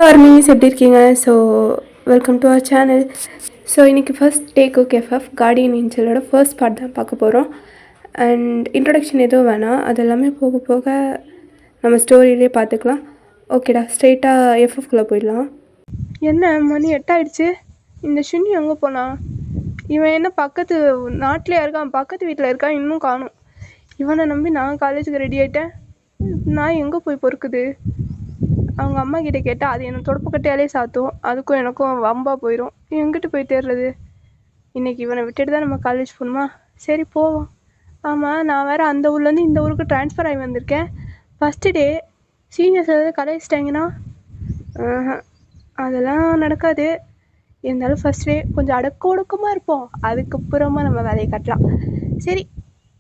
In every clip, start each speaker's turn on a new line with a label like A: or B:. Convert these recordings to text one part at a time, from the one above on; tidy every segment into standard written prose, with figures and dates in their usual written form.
A: Armies எப்படி இருக்கீங்க? So welcome to our channel. So இன்றைக்கி ஃபர்ஸ்ட் டேக் கேஎஃப்எஃப் கார்டியன் ஏஞ்சலோட ஃபர்ஸ்ட் பார்ட் தான் பார்க்க போகிறோம். அண்ட் இன்ட்ரொடக்ஷன் எதுவும் வேணாம், அது எல்லாமே போக போக நம்ம ஸ்டோரியிலே பார்த்துக்கலாம். ஓகேடா, ஸ்ட்ரெயிட்டாக எஃப்எஃப்குள்ளே போயிடலாம். என்ன மணி 8 ஆயிடுச்சு, இந்த ஷின்னி எங்கே போனான்? இவன் என்ன பக்கத்து நாட்டிலே இருக்கான், பக்கத்து வீட்டில் இருக்கான், இன்னும் காணும். இவனை நம்பி நான் காலேஜுக்கு ரெடி ஆகிட்டேன். நான் எங்கே போய் பொறுக்குது? அவங்க அம்மா கிட்ட கேட்டால் அது எனக்கு தொடப்பக்கட்டையாலே சாத்தும், அதுக்கும் எனக்கும் வம்பா போயிடும். எங்கிட்ட போய் தேடுறது? இன்றைக்கி இவனை விட்டுட்டு தான் நம்ம காலேஜ் போகணுமா? சரி போவோம். ஆமாம், நான் வேறு அந்த ஊர்லேருந்து இந்த ஊருக்கு ட்ரான்ஸ்ஃபர் ஆகி வந்திருக்கேன். ஃபஸ்ட்டு டே சீனியர்ஸ் ஏதாவது கலாய்ச்சிட்டாங்கன்னா அதெல்லாம் நடக்காது. இருந்தாலும் ஃபஸ்ட் டே கொஞ்சம் அடக்க ஒடுக்கமாக இருப்போம், அதுக்கப்புறமா நம்ம வேலையை கட்டலாம். சரி,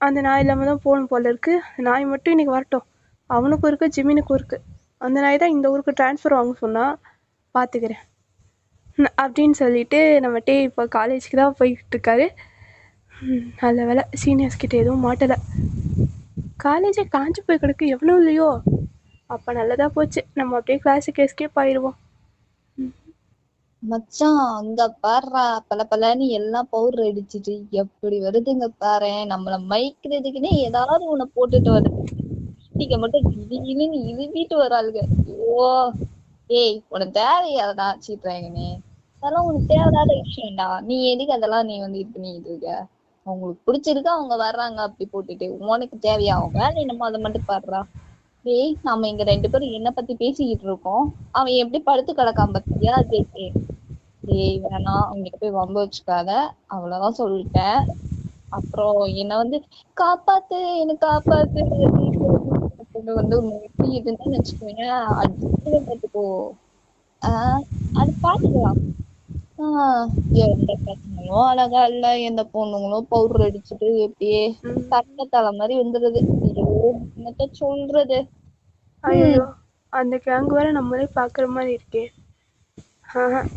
A: அந்த நாய் இல்லாமல் தான் போகணும் போல இருக்குது. நாய் மட்டும் இன்றைக்கி வரட்டும். அவனுக்கும் இருக்குது, ஜிமினுக்கும் இருக்குது. அந்த நாய் தான் இந்த ஊருக்கு ட்ரான்ஸ்ஃபர் வாங்க சொன்னால், பார்த்துக்கிறேன் அப்படின்னு சொல்லிட்டு நம்ம டே இப்போ காலேஜுக்கு தான் போய்கிட்டுருக்காரு. நல்ல வேலை சீனியர்ஸ் கிட்டே எதுவும் மாட்டலை. காலேஜே காஞ்சி போய் கிடக்கு, எவ்வளோ இல்லையோ. அப்போ நல்லதாக போச்சு, நம்ம அப்படியே கிளாஸுக்கு எஸ்கேப் ஆயிடுவோம்.
B: மச்சான் அங்க பாடுறா, பல பலன்னு எல்லாம் பவுடர் அடிச்சிட்டு எப்படி வருதுங்க பாரு. நம்மள மயக்கிறதுக்குன்னே ஏதாவது உன்னை போட்டுட்டு வருது. வீட்டுக்கு மட்டும் திடீர்னு இழுவிட்டு வராளுங்க. ஓ ஏய், உனக்கு தேவையாதடா சீட்றாங்கன்னு. அதெல்லாம் உனக்கு தேவையாத விஷயம்டா. நீ எதுக்கு அதெல்லாம் நீ வந்து இது பண்ணிட்டு இருக்க? அவங்களுக்கு பிடிச்சிருக்கா, அவங்க வர்றாங்க அப்படி போட்டுட்டு. உனக்கு தேவையா? அவங்க வேலை நம்ம அதை மட்டும் பாடுறா. டேய், நாம இங்க 2 பேரும் என்ன பத்தி பேசிக்கிட்டு இருக்கோம், அவன் எப்படி படுத்து கிடக்காம பத்தியா? ஜேகே, டேய் வேணாம், அவங்கிட்ட போய் வம்பு வச்சுக்காத, அவ்வளவுதான் சொல்லிட்டேன். அப்புறம் என்ன வந்து காப்பாத்து, என்ன காப்பாத்து வந்து எப்படி இருந்தேன்னு வச்சுக்கோங்க, அடிச்சு பார்த்துக்கோ. அது பாத்துக்கலாம். எந்த பசங்களும் அழகா இல்ல, எந்த பொண்ணுங்களும் பவுடர் அடிச்சுட்டு எப்படியே தட்ட தலை மாதிரி வந்துடுது. என்னத்த சொல்றது?
A: ஐயோ, அந்த கேங் வேற நம்மளே பார்க்குற மாதிரி இருக்கே.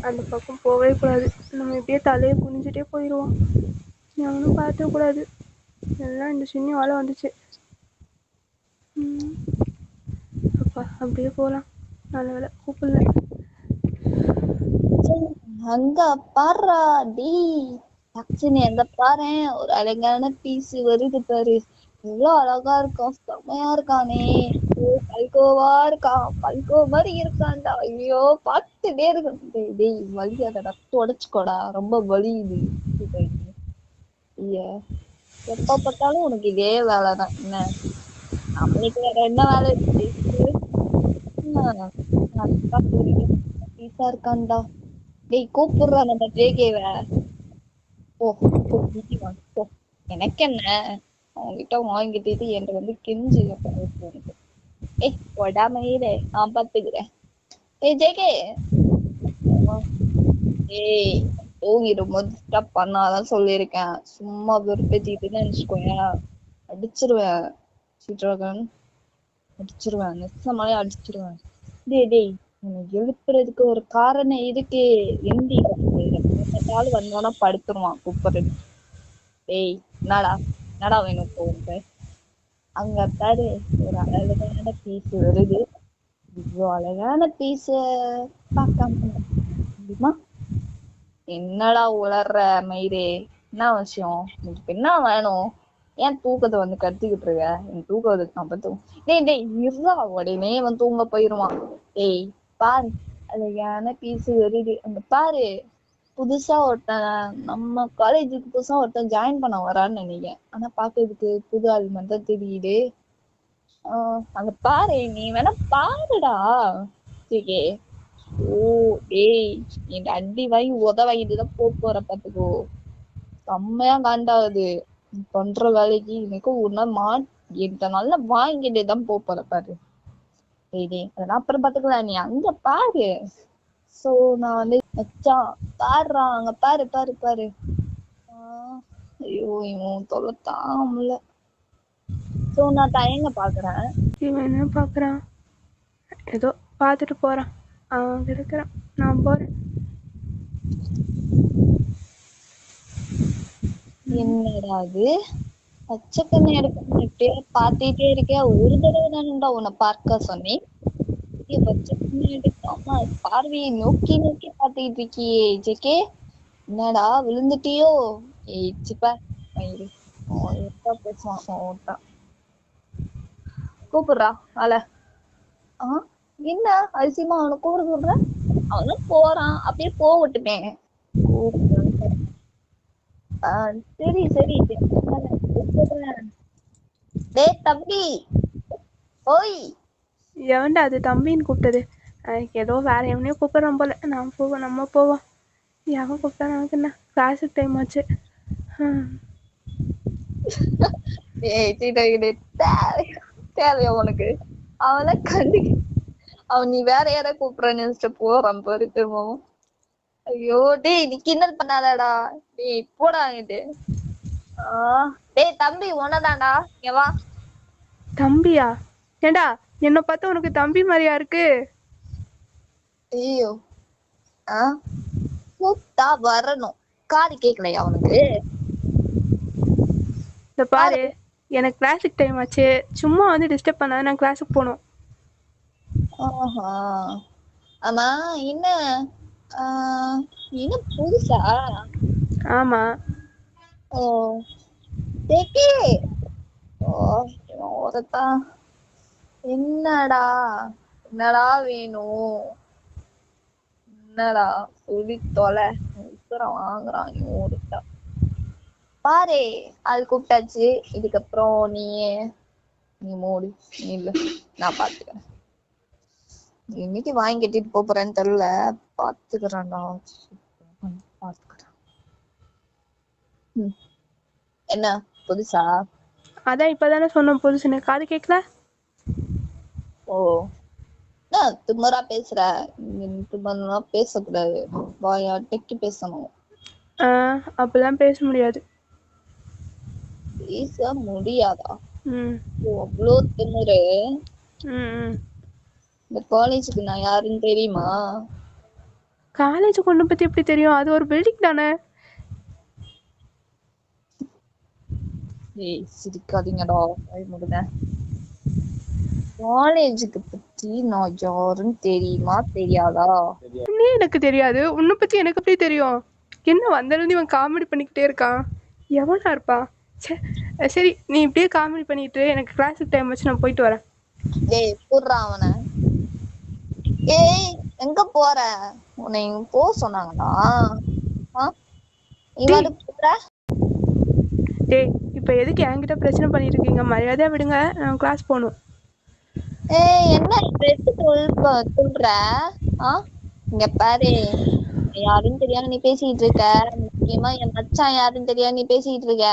A: அந்த பக்கம் போகவே கூடாது. நம்ம இப்படியே தலையை குனிஞ்சிட்டே போயிடுவோம். எவனும் பார்த்துக்கூடாது. எல்லாம் இந்த சின்ன வாழை வந்துச்சு. அப்பா அப்படியே போகலாம். நல்ல வேலை கூப்பிடல.
B: அங்க பாடுறா டி, ஆக்சுவலி அங்க பாரு, ஒரு அழகான பீஸ் வருது பாரு. எவ்வளவு அழகா இருக்கும், செம்மையா இருக்கானே. பல்கோவா இருக்கான், பல்கோ மாதிரி இருக்கான்டா. ஐயோ பார்த்துட்டே இருக்கு. டேய் வலியாதடா, தொடச்சுக்கோடா, ரொம்ப வலியுது. எப்ப பார்த்தாலும் உனக்கு இதே வேலைதான் என்ன? நம்மளுக்கு வேற என்ன வேலை இருக்கு? பீஸா இருக்கான்டா. டேய் கூப்பிடுறா நம்ம ஜேகேவ. ஓ போ, எனக்கு என்ன, அவங்ககிட்ட வாங்கிட்டு என்கிட்ட வந்து கெஞ்சி. ஏய் உடாம இரு, நான் பாத்துக்கிறேன். ஏய் ஜேகே, ஏய் தூங்கிடும்போது டிஸ்டர்ப் பண்ணாதான் சொல்லியிருக்கேன். சும்மா வெறுப்பேத்திட்டுன்னு நினைச்சுக்கோங்க, அடிச்சிருவேன். சீட்ராகன் அடிச்சிருவேன், நெசமாலே அடிச்சிருவேன். டேய் டேய், உனக்கு எழுப்புறதுக்கு ஒரு காரணம் இருக்கு. எந்தி பார்த்தாலும் வந்தோன்னா படுத்துருவான் கூப்பிடுறது. டேய் என்னடா என்னடா வேணும் போங்க? அங்க பாரு, ஒரு அழகான பீஸ் வருது. இவ்வளோ அழகான பீஸ பார்க்காம முடியுமா? என்னடா உளர்ற மயிரே, என்ன விஷயம்? உங்களுக்கு என்ன வேணும்? ஏன் தூக்கத்தை வந்து கத்திக்கிட்டு இருக்க? என் தூக்கம் நான் பார்த்து. டேய் டேய் இருடா, உடனே வந்து தூங்க போயிருவான். டேய் பாரு, அழகான பீஸ் வருது. அங்க பாரு, புதுசா ஒருத்தன் நம்ம காலேஜுக்கு புதுசா ஒருத்தன் ஜாயின் பண்ண வரான்னு நினைக்கிறேன். ஆனா பாக்குறதுக்கு புது ஆள் மாதிரி தான் தெரியுது. அங்க பாரு, நீ வேணா பாருடா. ஓகே. ஓ டேய், என் அடி வாங்கி உத வாங்கிட்டுதான் போற பாத்துக்கோ. செம்மையா காண்டாவது பண்ற வேலைக்கு. எனக்கும் ஒரு நாள் என்கிட்ட நல்லா வாங்கிட்டே தான் போற பாரு. டேய் அதெல்லாம் அப்புறம் பாத்துக்கலாம், நீ அங்க பாரு. சோ நான் வந்து மச்சான் பாடுறா, அங்க பாரு பாரு பாரு. ஐயோ இவன் தொல்லை தாங்கல. சோ நான் தயங்க பாக்குறேன்.
A: இவன் என்ன பார்க்குறான்? ஏதோ பார்த்துட்டு போகிறான். அவன் இருக்கிறான், நான் போகிறேன்.
B: என்னடா அது, பச்சை கண்ணு எடுக்க பார்த்துட்டே இருக்கேன். ஒரு தடவை தானேடா உன்னை பார்க்க சொன்னேன். கைய வச்சு பின்னாடி அம்மா பார்வையை நோக்கி நோக்கி பாத்துக்கிட்டு இருக்கியே ஜேகே. என்னடா விழுந்துட்டியோ? ஏய் சிப்பா மயிறு. பேசுவான் ஓட்டா. கூப்பிடுறா ஆள. என்ன அதிசயமா அவனை கூப்பிட சொல்ற? அவனும் போறான், அப்படியே போகட்டுமே. சரி சரி டேய் தம்பி. ஓய்
A: எவன்டா அது தம்பின்னு கூப்பிட்டது? ஏதோ வேற எவனையோ கூப்பிட்றான் போல. நம்ம போவோம். எவன் கூப்பிட்டா நமக்கு என்ன? கிளாஸுக்கு டைம் ஆச்சு.
B: ஏய் சீட்டை தேவையா உனக்கு? அவனை கண்டு அவன் நீ வேற யார கூப்பிடுறன்னு நினைச்சிட்டு போறான் பாரு திரும்பவும். ஐயோ டேய் நீ கிண்டல் பண்ணாதடா. டேய் போடா இது. டேய் தம்பி உனதான்டா. இங்க வா.
A: தம்பியா? ஏண்டா என்ன பார்த்தா உனக்கு தம்பி மாதிரியா இருக்கு?
B: ஐயோ கூப்பிட்டா வரணும். காது கேட்கலையா அவனுக்கு?
A: இந்த பாரு, எனக்கு கிளாஸுக்கு டைம் ஆச்சு. சும்மா வந்து டிஸ்டர்ப் பண்ணாத, நான் கிளாஸுக்கு போகணும்.
B: ஆமா என்ன என்ன புதுசா?
A: ஆமா.
B: ஓ தேக்கே. ஓ ஒருத்தான். என்னடா என்னடா வேணும்? என்னடா சொல்லி தொலை. உத்தரம் வாங்குறான் ஒருத்தா. பாரு அது கூப்பிட்டாச்சு. இதுக்கப்புறம் நீ மூடு. நீ இல்ல நான் பாத்துக்கிறேன். இன்னைக்கு வாங்கி கட்டிட்டு போறேன்னு தெரியல. பாத்துக்கிறேன்டா. பாத்துக்கிறேன். என்ன புதுசா?
A: அதான் இப்பதானே சொன்னோம் புதுசுன்னு. காது கேட்கல?
B: ஓ திமிரா பேசுற. திமிரா பேசக்கூடாது. வாயா டெக்கி பேசணும்.
A: அப்பெல்லாம் பேச முடியாது.
B: பேச முடியாதா? அவ்வளோ
A: ம்
B: திமிரு.
A: ம்
B: இந்த காலேஜுக்கு நான் யாருன்னு தெரியுமா?
A: காலேஜ் கொண்டு பத்தி எப்படி தெரியும்? அது ஒரு பில்டிங் தானே.
B: ஏய் சிரிக்காதீங்கடா. முடிங்க. காலேஜுக்கு பத்தி நான் யாருன்னு தெரியுமா தெரியாதா?
A: நீ எனக்கு தெரியாது. உன்னை பத்தி எனக்கு எப்படி தெரியும்? என்ன வந்திருந்து இவன் காமெடி பண்ணிக்கிட்டே இருக்கான். எவனா இருப்பான்? சரி நீ இப்படியே காமெடி பண்ணிட்டு எனக்கு கிளாஸுக்கு டைம் வச்சு நான் போயிட்டு வரேன்.
B: டேய் கூடுறா அவனை. ஏய் எங்க போற? உன்னை போ சொன்னாங்களா?
A: டேய் இப்ப எதுக்கு என்கிட்ட பிரச்சனை பண்ணிட்டு இருக்கீங்க? மரியாதையா விடுங்க, நான் கிளாஸ் போகணும்.
B: ஏய் என்ன சொல்ற? இங்க பாரு, யாருன்னு தெரியாம நீ பேசிட்டு இருக்க. முக்கியமா என் மச்சான் யாருன்னு தெரியாம நீ பேசிட்டு இருக்க.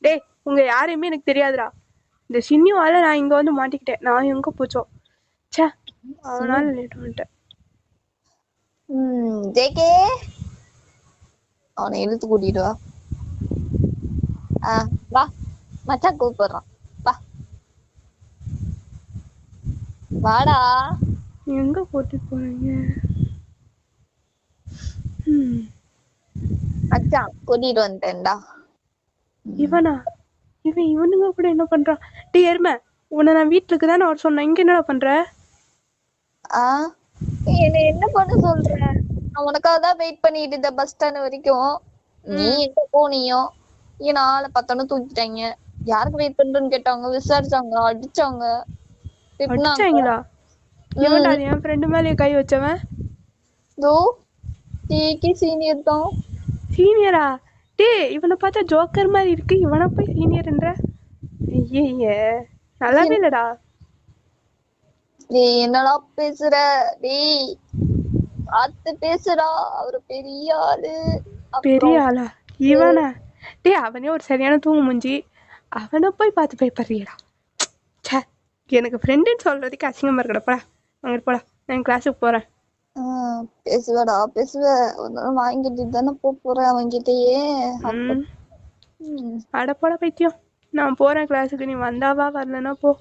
A: டேய் உங்க யாரையுமே எனக்கு தெரியாதுடா. இந்த சின்னிவால நான் இங்க வந்து மாட்டிக்கிட்டேன். நான் எங்க போச்சோம். சே அதனால லேட் வந்துட்டேன்.
B: ஜேகே அவனை இழுத்து கூட்டிட்டு வா. வா மச்சான் கூப்பிடுறான். வா வாடா.
A: எங்க கூட்டிட்டு போறீங்க?
B: மச்சான் கூட்டிட்டு வந்துட்டேன்டா.
A: இவனா? இவனுங்க கூட என்ன பண்றான்? டேய் எருமை, உன்னை நான் வீட்டுக்கு தானே வர சொன்னேன். இங்க என்னடா பண்ற?
B: என்ன பண்ண சொல்ற? நான் உனக்காக தான் வெயிட் பண்ணிட்டு இருந்த பஸ் ஸ்டாண்ட் வரைக்கும். நீ எங்க போனியோ? ஏன் ஆளை பார்த்தோன்னு தூக்கிட்டாங்க. யாருக்கு வெயிட் பண்றேன்னு கேட்டாங்க. விசாரிச்சாங்க, அடிச்சாங்க,
A: அடிச்சாங்களா? இவன்டா அது என் ஃப்ரெண்டு மேலேயே கை வச்சவன்.
B: சீனியர் தான்.
A: சீனியரா? டேய் இவனை பார்த்தா ஜோக்கர் மாதிரி இருக்கு. இவனை போய் சீனியர்ன்ற? ஐயே நல்லாவே இல்லடா.
B: டேய் என்னடா பேசுற? டேய் பார்த்து பேசுடா. அவரு பெரிய ஆளு.
A: பெரிய ஆளா இவனா? டேய் அவனே ஒரு சரியான தூங்கு மூஞ்சி. அவனை போய் பார்த்து பயப்படுறியடா. சே எனக்கு ஃப்ரெண்டுன்னு சொல்றதுக்கு அசிங்கமா இருக்கடா. போடா அங்கிட்டு போடா. நான் கிளாஸுக்கு போறேன்.
B: பேசுவடா பேசுவ. வாங்கிட்டு தானே போறேன் அவன்கிட்டயே.
A: அட போடா பைத்தியம். நான் போறேன் கிளாஸுக்கு. நீ வந்தாவா வரலன்னா போ.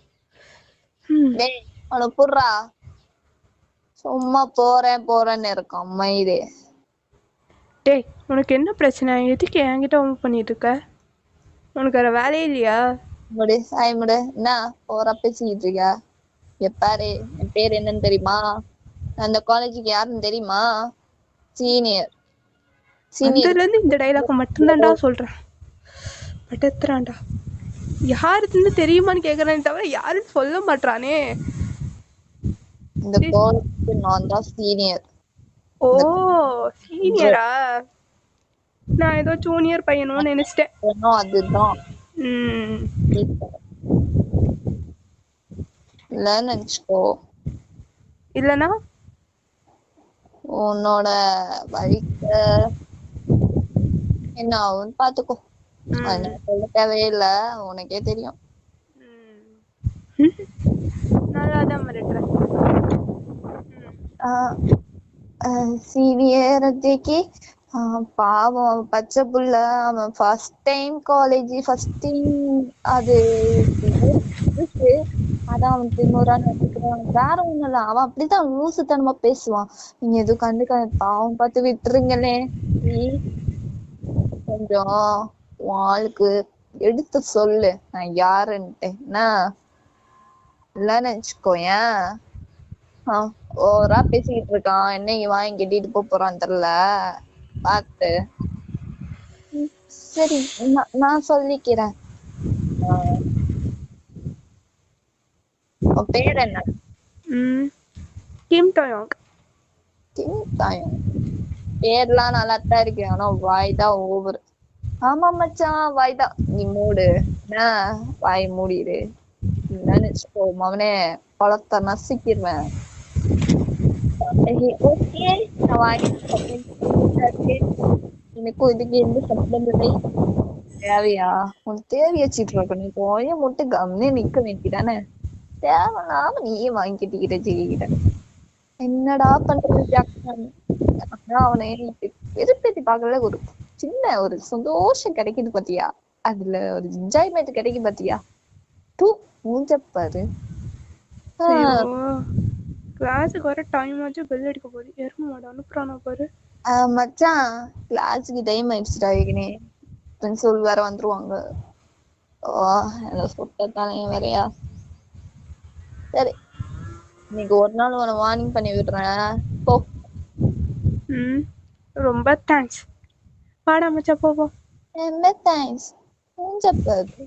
B: அவனை புடுறா. சும்மா போறேன்னு இருக்கான் மயிறு.
A: டேய் உனக்கு என்ன பிரச்சனை? எதுக்கு என்கிட்ட ஒன்று பண்ணிட்டு இருக்க? உனக்கு வேற வேலையே இல்லையா?
B: முடு என்ன போற பேசிக்கிட்டு இருக்க? எப்பாரு என் பேர் என்னன்னு தெரியுமா? நான் அந்த காலேஜுக்கு யாருன்னு தெரியுமா? சீனியர். சீனியர்
A: அந்தல இருந்து இந்த டைலாக் மட்டும்தான்டா சொல்றேன். பட்டத்துறான்டா. யாருன்னு தெரியுமான்னு கேக்குறானே தவிர யாருன்னு சொல்ல மாட்டானே.
B: இந்த காலேஜுக்கு நான் தான் சீனியர்.
A: ஓ சீனியரா? நான் ஏதோ ஜூனியர் பையனும் நினைச்சிட்டேன்.
B: அதுதான்
A: ம்
B: இல்லன்னு நினைச்சுக்கோ.
A: இல்லனா
B: உன்னோட வழிக்கு என்ன ஆகும்னு பாத்துக்கோ. அது நான் சொல்ல தேவையில்ல, உனக்கே தெரியும்.
A: நல்லாதான் மிரட்டுறேன்.
B: சீனியரத்தைக்கு பாவம் அவன் பச்சை புள்ள. அவன் first time college, first time அது இருக்கு. அதான் அவன் திமுறான்னு வச்சுக்கிறான். வேற ஒண்ணும் இல்ல, அவன் அப்படிதான் லூசுத்தனமா பேசுவான். நீங்க எதுவும் கண்டுக்க பாவம் பார்த்து விட்டுருங்களே. கொஞ்சம் உன் ஆளுக்கு எடுத்து சொல்லு நான் யாருன்ட்டு. என்ன இல்லன்னு வச்சுக்கோயேன். ஓவரா பேசிக்கிட்டு இருக்கான். என்ன இவன் கெட்டிட்டு போறான்னு தெரியல, பாத்து. சரி நான் சொல்லிக்கிறேன். உன் பேர் என்ன?
A: கிம் டோயோங்.
B: கிம் டோயோங் பேர்லாம் நல்லா தான் இருக்கு, ஆனா வாய்தான் ஓவர். ஆமா மச்சான், வாய்தான். நீ மூடு, என்ன வாய் மூடிடு. இல்லன்னு வச்சுக்கோ மவனே, பழத்தை நசுக்கிடுவேன். ஓகே, எனக்கும் இதுக்கு எந்த சம்பந்தம் இல்லை. தேவையா? உனக்கு தேவையா சீட்டு? நீ போய மட்டும் கம்னே நிக்க வேண்டிதானே. தேவையில்லாம நீயே வாங்கிக்கிட்ட ஜெயிக்கிட்ட. என்னடா பண்றது? அவனை விருப்பத்தி பார்க்கல. ஒரு சின்ன ஒரு சந்தோஷம் கிடைக்குது பாத்தியா? அதுல ஒரு என்ஜாய்மெண்ட் கிடைக்கும் பாத்தியா? தூ மூஞ்சப்பாரு.
A: கிளாஸுக்கு வர டைம் ஆச்சு, பெல் அடிக்க போகுது. எருமை மாடு அனுப்புறானா பாரு.
B: மச்சான் கிளாஸுக்கு டைம் ஆயிடுச்சுடா. ஏற்கனவே பிரின்சிபல் வேற வந்துருவாங்க. சுட்டத்தானே வேறையா. சரி, இன்னைக்கு ஒரு நாள் உன வார்னிங் பண்ணி விடுறேன், போ.
A: ரொம்ப தேங்க்ஸ். வாடா மச்சா போவோம்.
B: என்ன தேங்க்ஸ்? மூஞ்சப்பாரு.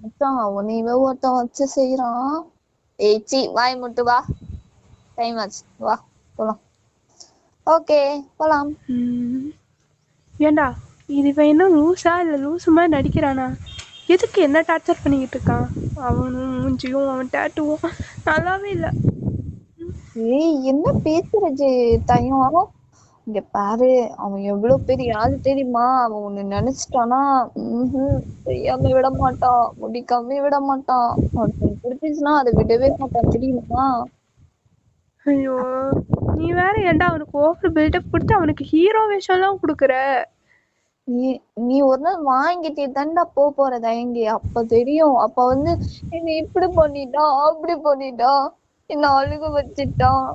B: மச்சான் உன்னையவே ஒருத்தன் வச்சு செய்யறான். ஏச்சி வாய் முட்டு வா, டைம் ஆச்சு, வா போலாம். ஓகே போலாம்.
A: ஏண்டா இது இவன் என்ன லூஸா இல்ல லூசு மாதிரி நடிக்கிறானா? எதுக்கு என்ன டார்ச்சர் பண்ணிக்கிட்டு இருக்கான்? அவனும் மூஞ்சியும் அவன் டேட்டுவும் நல்லாவே இல்ல.
B: ஏய் என்ன பேசுற தயம்? இங்க பாரு, அவன் எவ்வளவு பெரிய ஆளு தெரியுமா? அவன் ஒண்ணு நினைச்சிட்டானா செய்யாம விட மாட்டான், முடிக்காம விட மாட்டான். அவனுக்கு பிடிச்சிச்சுன்னா அதை விடவே மாட்டான், தெரியுமா?
A: ஐயோ நீ வேற ஏன்டா அவனுக்கு ஓவர் பில்டப் கொடுத்து அவனுக்கு ஹீரோ வேஷம் எல்லாம் கொடுக்குற?
B: நீ ஒரு நாள் வாங்கிட்டே தாண்டா போற தயங்கி. அப்ப தெரியும். அப்ப வந்து என்ன இப்படி பண்ணிட்டான், அப்படி பண்ணிட்டான், என்ன அழுக வச்சுட்டான்,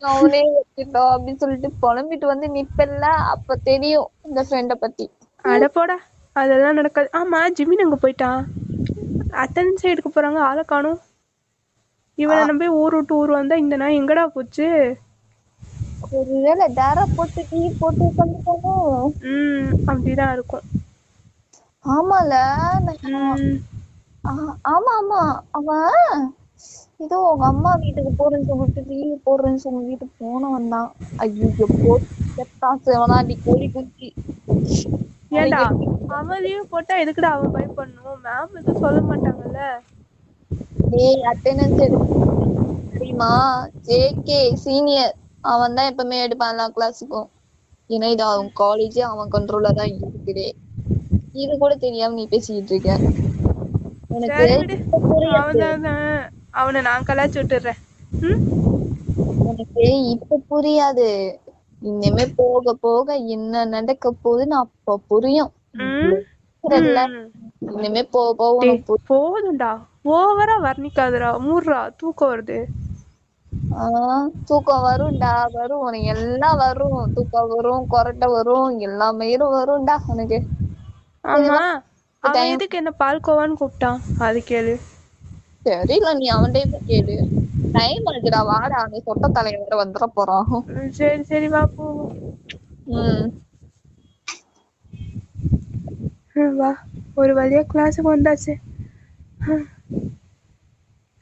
B: அவனே வச்சுட்டான் அப்படின்னு சொல்லிட்டு புலம்பிட்டு வந்து நிப்பல்ல, அப்ப தெரியும் இந்த ஃப்ரெண்ட பத்தி.
A: அட போடா, அதெல்லாம் நடக்காது. ஆமா ஜிமின் அங்க போயிட்டான். அட்டெண்டன்ஸ் எடுக்க போறாங்க, ஆளை காணும். இவனை நம்பி ஊர் விட்டு ஊர் வந்தா இந்த நாய் எங்கடா போச்சு?
B: ஒருவேளை டேரா போட்டு டீ போட்டு உட்காந்துட்டானோ?
A: அப்படிதான் இருக்கும்.
B: ஆமால. ஆமா ஆமா, அவன் இதோ உங்க அம்மா வீட்டுக்கு போறேன்னு சொல்லிட்டு லீவ் போடுறேன்னு சொல்லி வீட்டுக்கு போனவன் தான். ஐயோ போட்டான் கோழி குச்சி.
A: ஏண்டா அவன் லீவ் போட்டா எதுக்குடா அவன் பயப்படணும்? மேம் எதுவும் சொல்ல மாட்டாங்கல்ல.
B: ஏய் அட்டெண்டன்ஸ் தெரியுமா? ஜேகே சீனியர் அவன் தான் எப்பவுமே எடுப்பான்ல கிளாஸுக்கும். ஏன்னா இது அவன் காலேஜே அவன் கண்ட்ரோல்ல தான் இருக்குது. இது கூட தெரியாம நீ பேசிக்கிட்டு இருக்க.
A: அவனை நான் கலாச்சு விட்டுறேன்.
B: உனக்கு இப்ப புரியாது, இனிமே போக போக என்ன நடக்க போகுதுன்னு அப்ப புரியும். இனிமே போக
A: போதும்டா, ஓவரா வர்ணிக்காதடா. மூடுறா, தூக்கம் வருது.
B: தூக்கம் வரும்டா, வரும். உனக்கு எல்லாம் வரும். தூக்கம் வரும், கொரட்டை வரும், எல்லாமே வரும்டா உனக்கு.
A: ஆமா அவன் எதுக்கு என்ன பால்கோவான்னு கூப்பிட்டான் அது கேளு.
B: தெரியல, நீ அவன்கிட்டயே போய் கேளு. டைம் ஆகுதுடா, வாடா. அந்த சொட்ட தலைய வேற வந்துட போறான்.
A: சரி சரி வா போவோம்.
B: ம்
A: வா, ஒரு வழியா கிளாஸுக்கு வந்தாச்சு.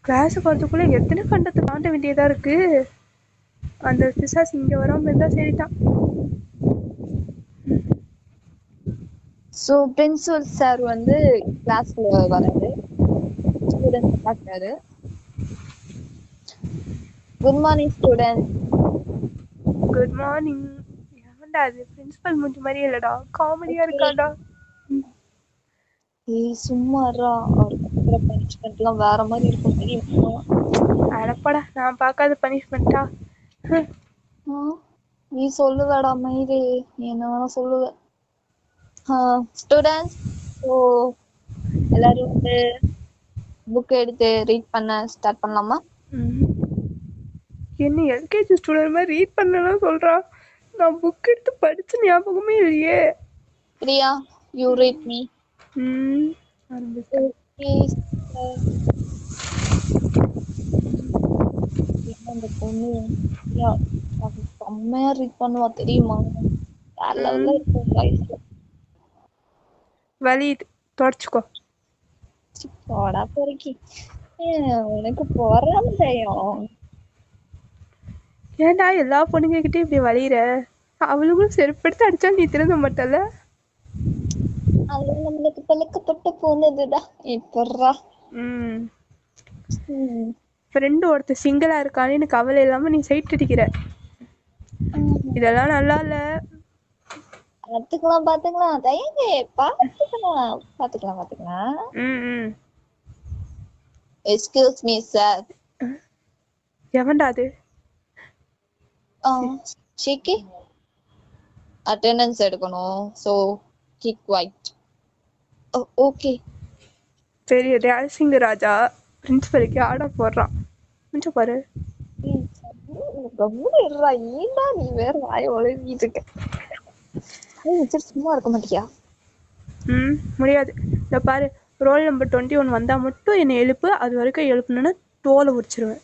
A: கிளாஸுக்கு வரதுக்குள்ள எத்தனை கண்டத்தை தாண்ட வேண்டியதா இருக்கு. அந்த பிசாஸ் இங்க வராம இருந்தா சரிதான்.
B: ஸோ பிரின்சிபல் சார் வந்து கிளாஸ்க்குள்ள வராரு, ஸ்டூடெண்ட்ஸ் பார்க்குறாரு. Good morning student.
A: Good morning. எவன்டா அது? பிரின்சிபல் மூஞ்சி மாதிரியே இல்லடா, காமெடியா இருக்காடா.
B: ஏய் சும்மாறா, அவருக்கு கொடுக்குற பனிஷ்மெண்ட்லாம் வேற மாதிரி இருக்கும் தெரியுமா?
A: அடப்படா, நான் பார்க்காத பனிஷ்மெண்ட்டா?
B: நீ சொல்லுவேடா மயிறு, நீ என்ன வேணா சொல்லுவ. ஸ்டூடெண்ட்ஸ், ஸோ எல்லாரும் வந்து புக் எடுத்து ரீட் பண்ண ஸ்டார்ட் பண்ணலாமா?
A: என்ன எல்கேஜி ஸ்டூடெண்ட் மாதிரி ரீட் பண்ணலாம் சொல்றா? நான் புக் எடுத்து படிச்ச ஞாபகமே இல்லையே.
B: Priya, you read me. அந்த பொண்ணு செம்மையா ரீட் பண்ணுவா தெரியுமா? வேற லெவல்ல இருக்கும் வயசுல.
A: வலி தொடச்சுக்கோ.
B: போடா பொறுக்கி, உனக்கு பொறாம செய்யும்.
A: ஏன்டா எல்லா பொண்ணுங்ககிட்டே இப்படி வலிகிற? அவளுக்கும் செருப்படுத்து அடிச்சா நீ திருந்த மாட்டல?
B: அது நம்மளுக்கு பழக்கப்பட்டு போனதுடா. இப்பறா
A: ஃப்ரெண்டு ஒருத்தர் சிங்கிளா இருக்கான்னு எனக்கு கவலை இல்லாம நீ சைட் அடிக்கிற. இதெல்லாம் நல்லா இல்ல.
B: பாத்துக்கலாம் பாத்துக்கலாம், தயங்க பாத்துக்கலாம் பாத்துக்கலாம் பாத்துக்கலாம். Excuse me sir.
A: எவன்டா அது?
B: சிக்கி அட்டெண்டன்ஸ் எடுக்கணும், சோ கீப் குவைட். ஓகே.
A: பெரிய டேசிங் ராஜா பிரின்சிபலுக்கு ஆர்டர் போடுறான். கொஞ்சம் பாரு.
B: ஏன்டா நீ வேற வாய ஒழுங்கிட்டு இருக்க? சும்மா இருக்க மாட்டியா?
A: முடியாது. இந்த பாரு, ரோல் நம்பர் 21 வந்தா மட்டும் என்னை எழுப்பு. அது வரைக்கும் எழுப்புனா தோலை உரிச்சிருவேன்.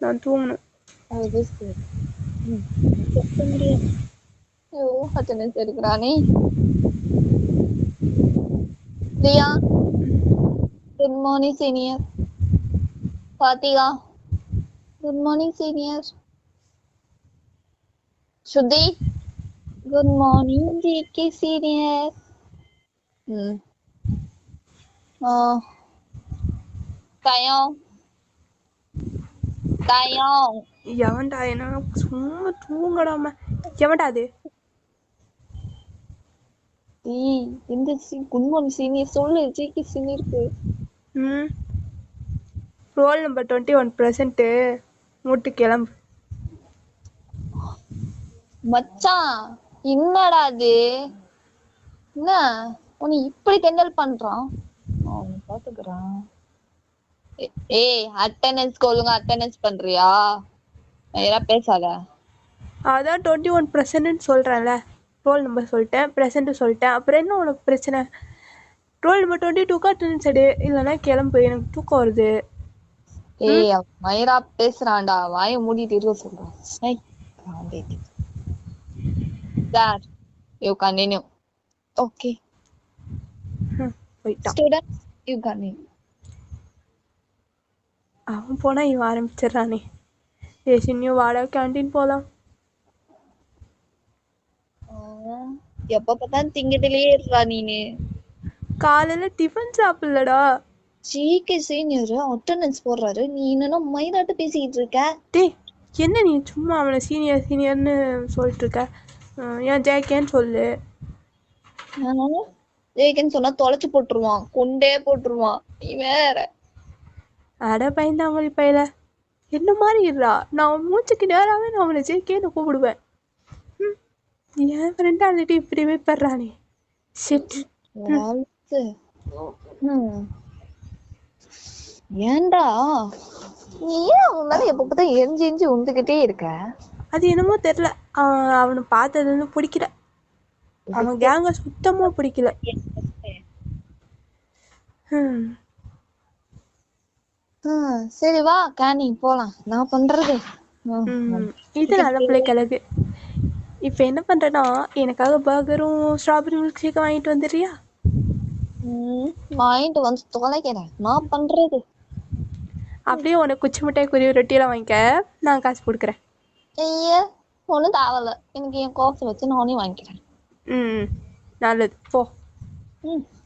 A: நான் தூங்கணும்.
B: அட்டெண்டன்ஸ் எடுக்கிறானே. Priya, good morning senior. பாத்தியா, good morning senior. Shruti, good morning GK senior. தயம் தயம்.
A: எவன்டா? என்ன சும்மா தூங்கடாம. எவன்டா அது?
B: இந்த குட் மார்னிங் சீனியர் சொல்லு. ஜிகே சீனியருக்கு
A: ரோல் நம்பர் 21 பிரசன்ட். மூட்டு கிளம்பு.
B: மச்சான் என்னடா அது? என்ன உன்னை இப்படி கிண்டல் பண்றான்? அவன் பாத்துக்கிறான். ஏய், அட்டெண்டன்ஸ் ஒழுங்கா அட்டெண்டன்ஸ் பண்றியா? நேரா பேசாத.
A: அதான் 21% சொல்றேன்ல. ரோல் நம்பர் சொல்லிட்டேன், பிரசன்ட் சொல்லிட்டேன். அப்புறம் என்ன உனக்கு பிரச்சனை? ரோல் நம்பர் 22க்கு அட்டெண்டன்ஸ் எடு, இல்லைன்னா கிளம்பு. எனக்கு தூக்கம் வருது.
B: ஏய், மயிரா பேசுறான்டா, வாயை மூடிட்டு இருக்க சொல்றான். Sir, you continue. Okay students, you continue.
A: அவன் போனா இவன் ஆரம்பிச்சிடறானே. சின்னியும் வாடகை கேண்டீன் போலாம்.
B: எப்ப பார்த்தாலும் திங்கத்திலேயே இருக்கா நீனு.
A: காலையில டிஃபன் சாப்பிடலடா.
B: ஜிகே சீனியர் அட்டெண்டன்ஸ் போடுறாரு, நீ என்னன்னா மயிராட்டு பேசிக்கிட்டு இருக்க.
A: டேய், என்ன நீ சும்மா அவனை சீனியர் சீனியர்னு சொல்லிட்டு இருக்க? ஏன் ஜேகேன்னு சொல்லு.
B: ஜேகேன்னு சொன்னா தொலைச்சு போட்டுருவான், கொண்டே போட்டுருவான். நீ வேற.
A: அட பயந்தாமொழி பையல, என்ன மாதிரி இருடா. நான் மூச்சுக்கு நேராகவே நான் அவனை ஜேகேன்னு கூப்பிடுவேன். என் ஃப்ரெண்ட் ஆல்ரெடி இப்படி வைப்படுறானே.
B: ஏன்டா நீ ஏன் அவன் மேல எப்ப பார்த்தா எரிஞ்சு எரிஞ்சு உந்துகிட்டே இருக்க?
A: அது என்னமோ தெரியல, அவனை பார்த்ததுன்னு பிடிக்கல. அவன் கேங்க சுத்தமா பிடிக்கல.
B: சரி வா கேண்டீன் போலாம். நான் பண்றது
A: இது நல்ல பிள்ளை கிழக்கு. இப்போ என்ன பண்ணுறேன்னா எனக்காக பர்கரும் ஸ்ட்ராபெரி மில்க் ஷேக்கும் வாங்கிட்டு வந்துடுறியா?
B: வாங்கிட்டு வந்து தொலைக்கிறேன். நான் பண்றது
A: அப்படியே உனக்கு குச்சி மிட்டாய் குறி ரொட்டியெல்லாம் வாங்கிக்க, நான் காசு கொடுக்குறேன்.
B: ஐயா ஒன்றும் தேவையில்ல. எனக்கு என் காசு வச்சு நானே வாங்கிக்கிறேன்.
A: நல்லது போ.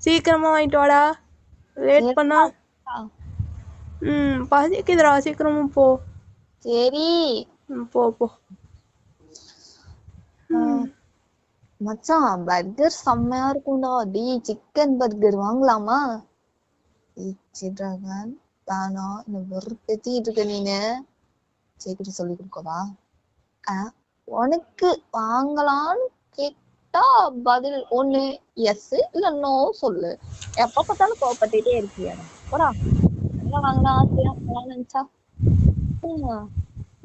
A: சீக்கிரமா வாங்கிட்டு வாடா, லேட் பண்ணா பசிக்குதுடா, சீக்கிரமா போ.
B: சரி
A: போ போ.
B: மச்சான் பர்கர் செம்மையா இருக்கும்டா. சிக்கன் பர்கர் வாங்கலாமா? டிராகன் தானா இந்த வெறுப்பேத்திட்டு இருக்க நீனு. சீக்கிர சொல்லி கொடுக்கவா? உனக்கு வாங்கலான்னு கேட்டா பதில் ஒண்ணு எஸ் இல்ல நோ சொல்லு. எப்ப பார்த்தாலும் கோவப்பட்டுட்டே இருக்கியா? போடா. என்ன வாங்கினா ஆசையா நினைச்சா?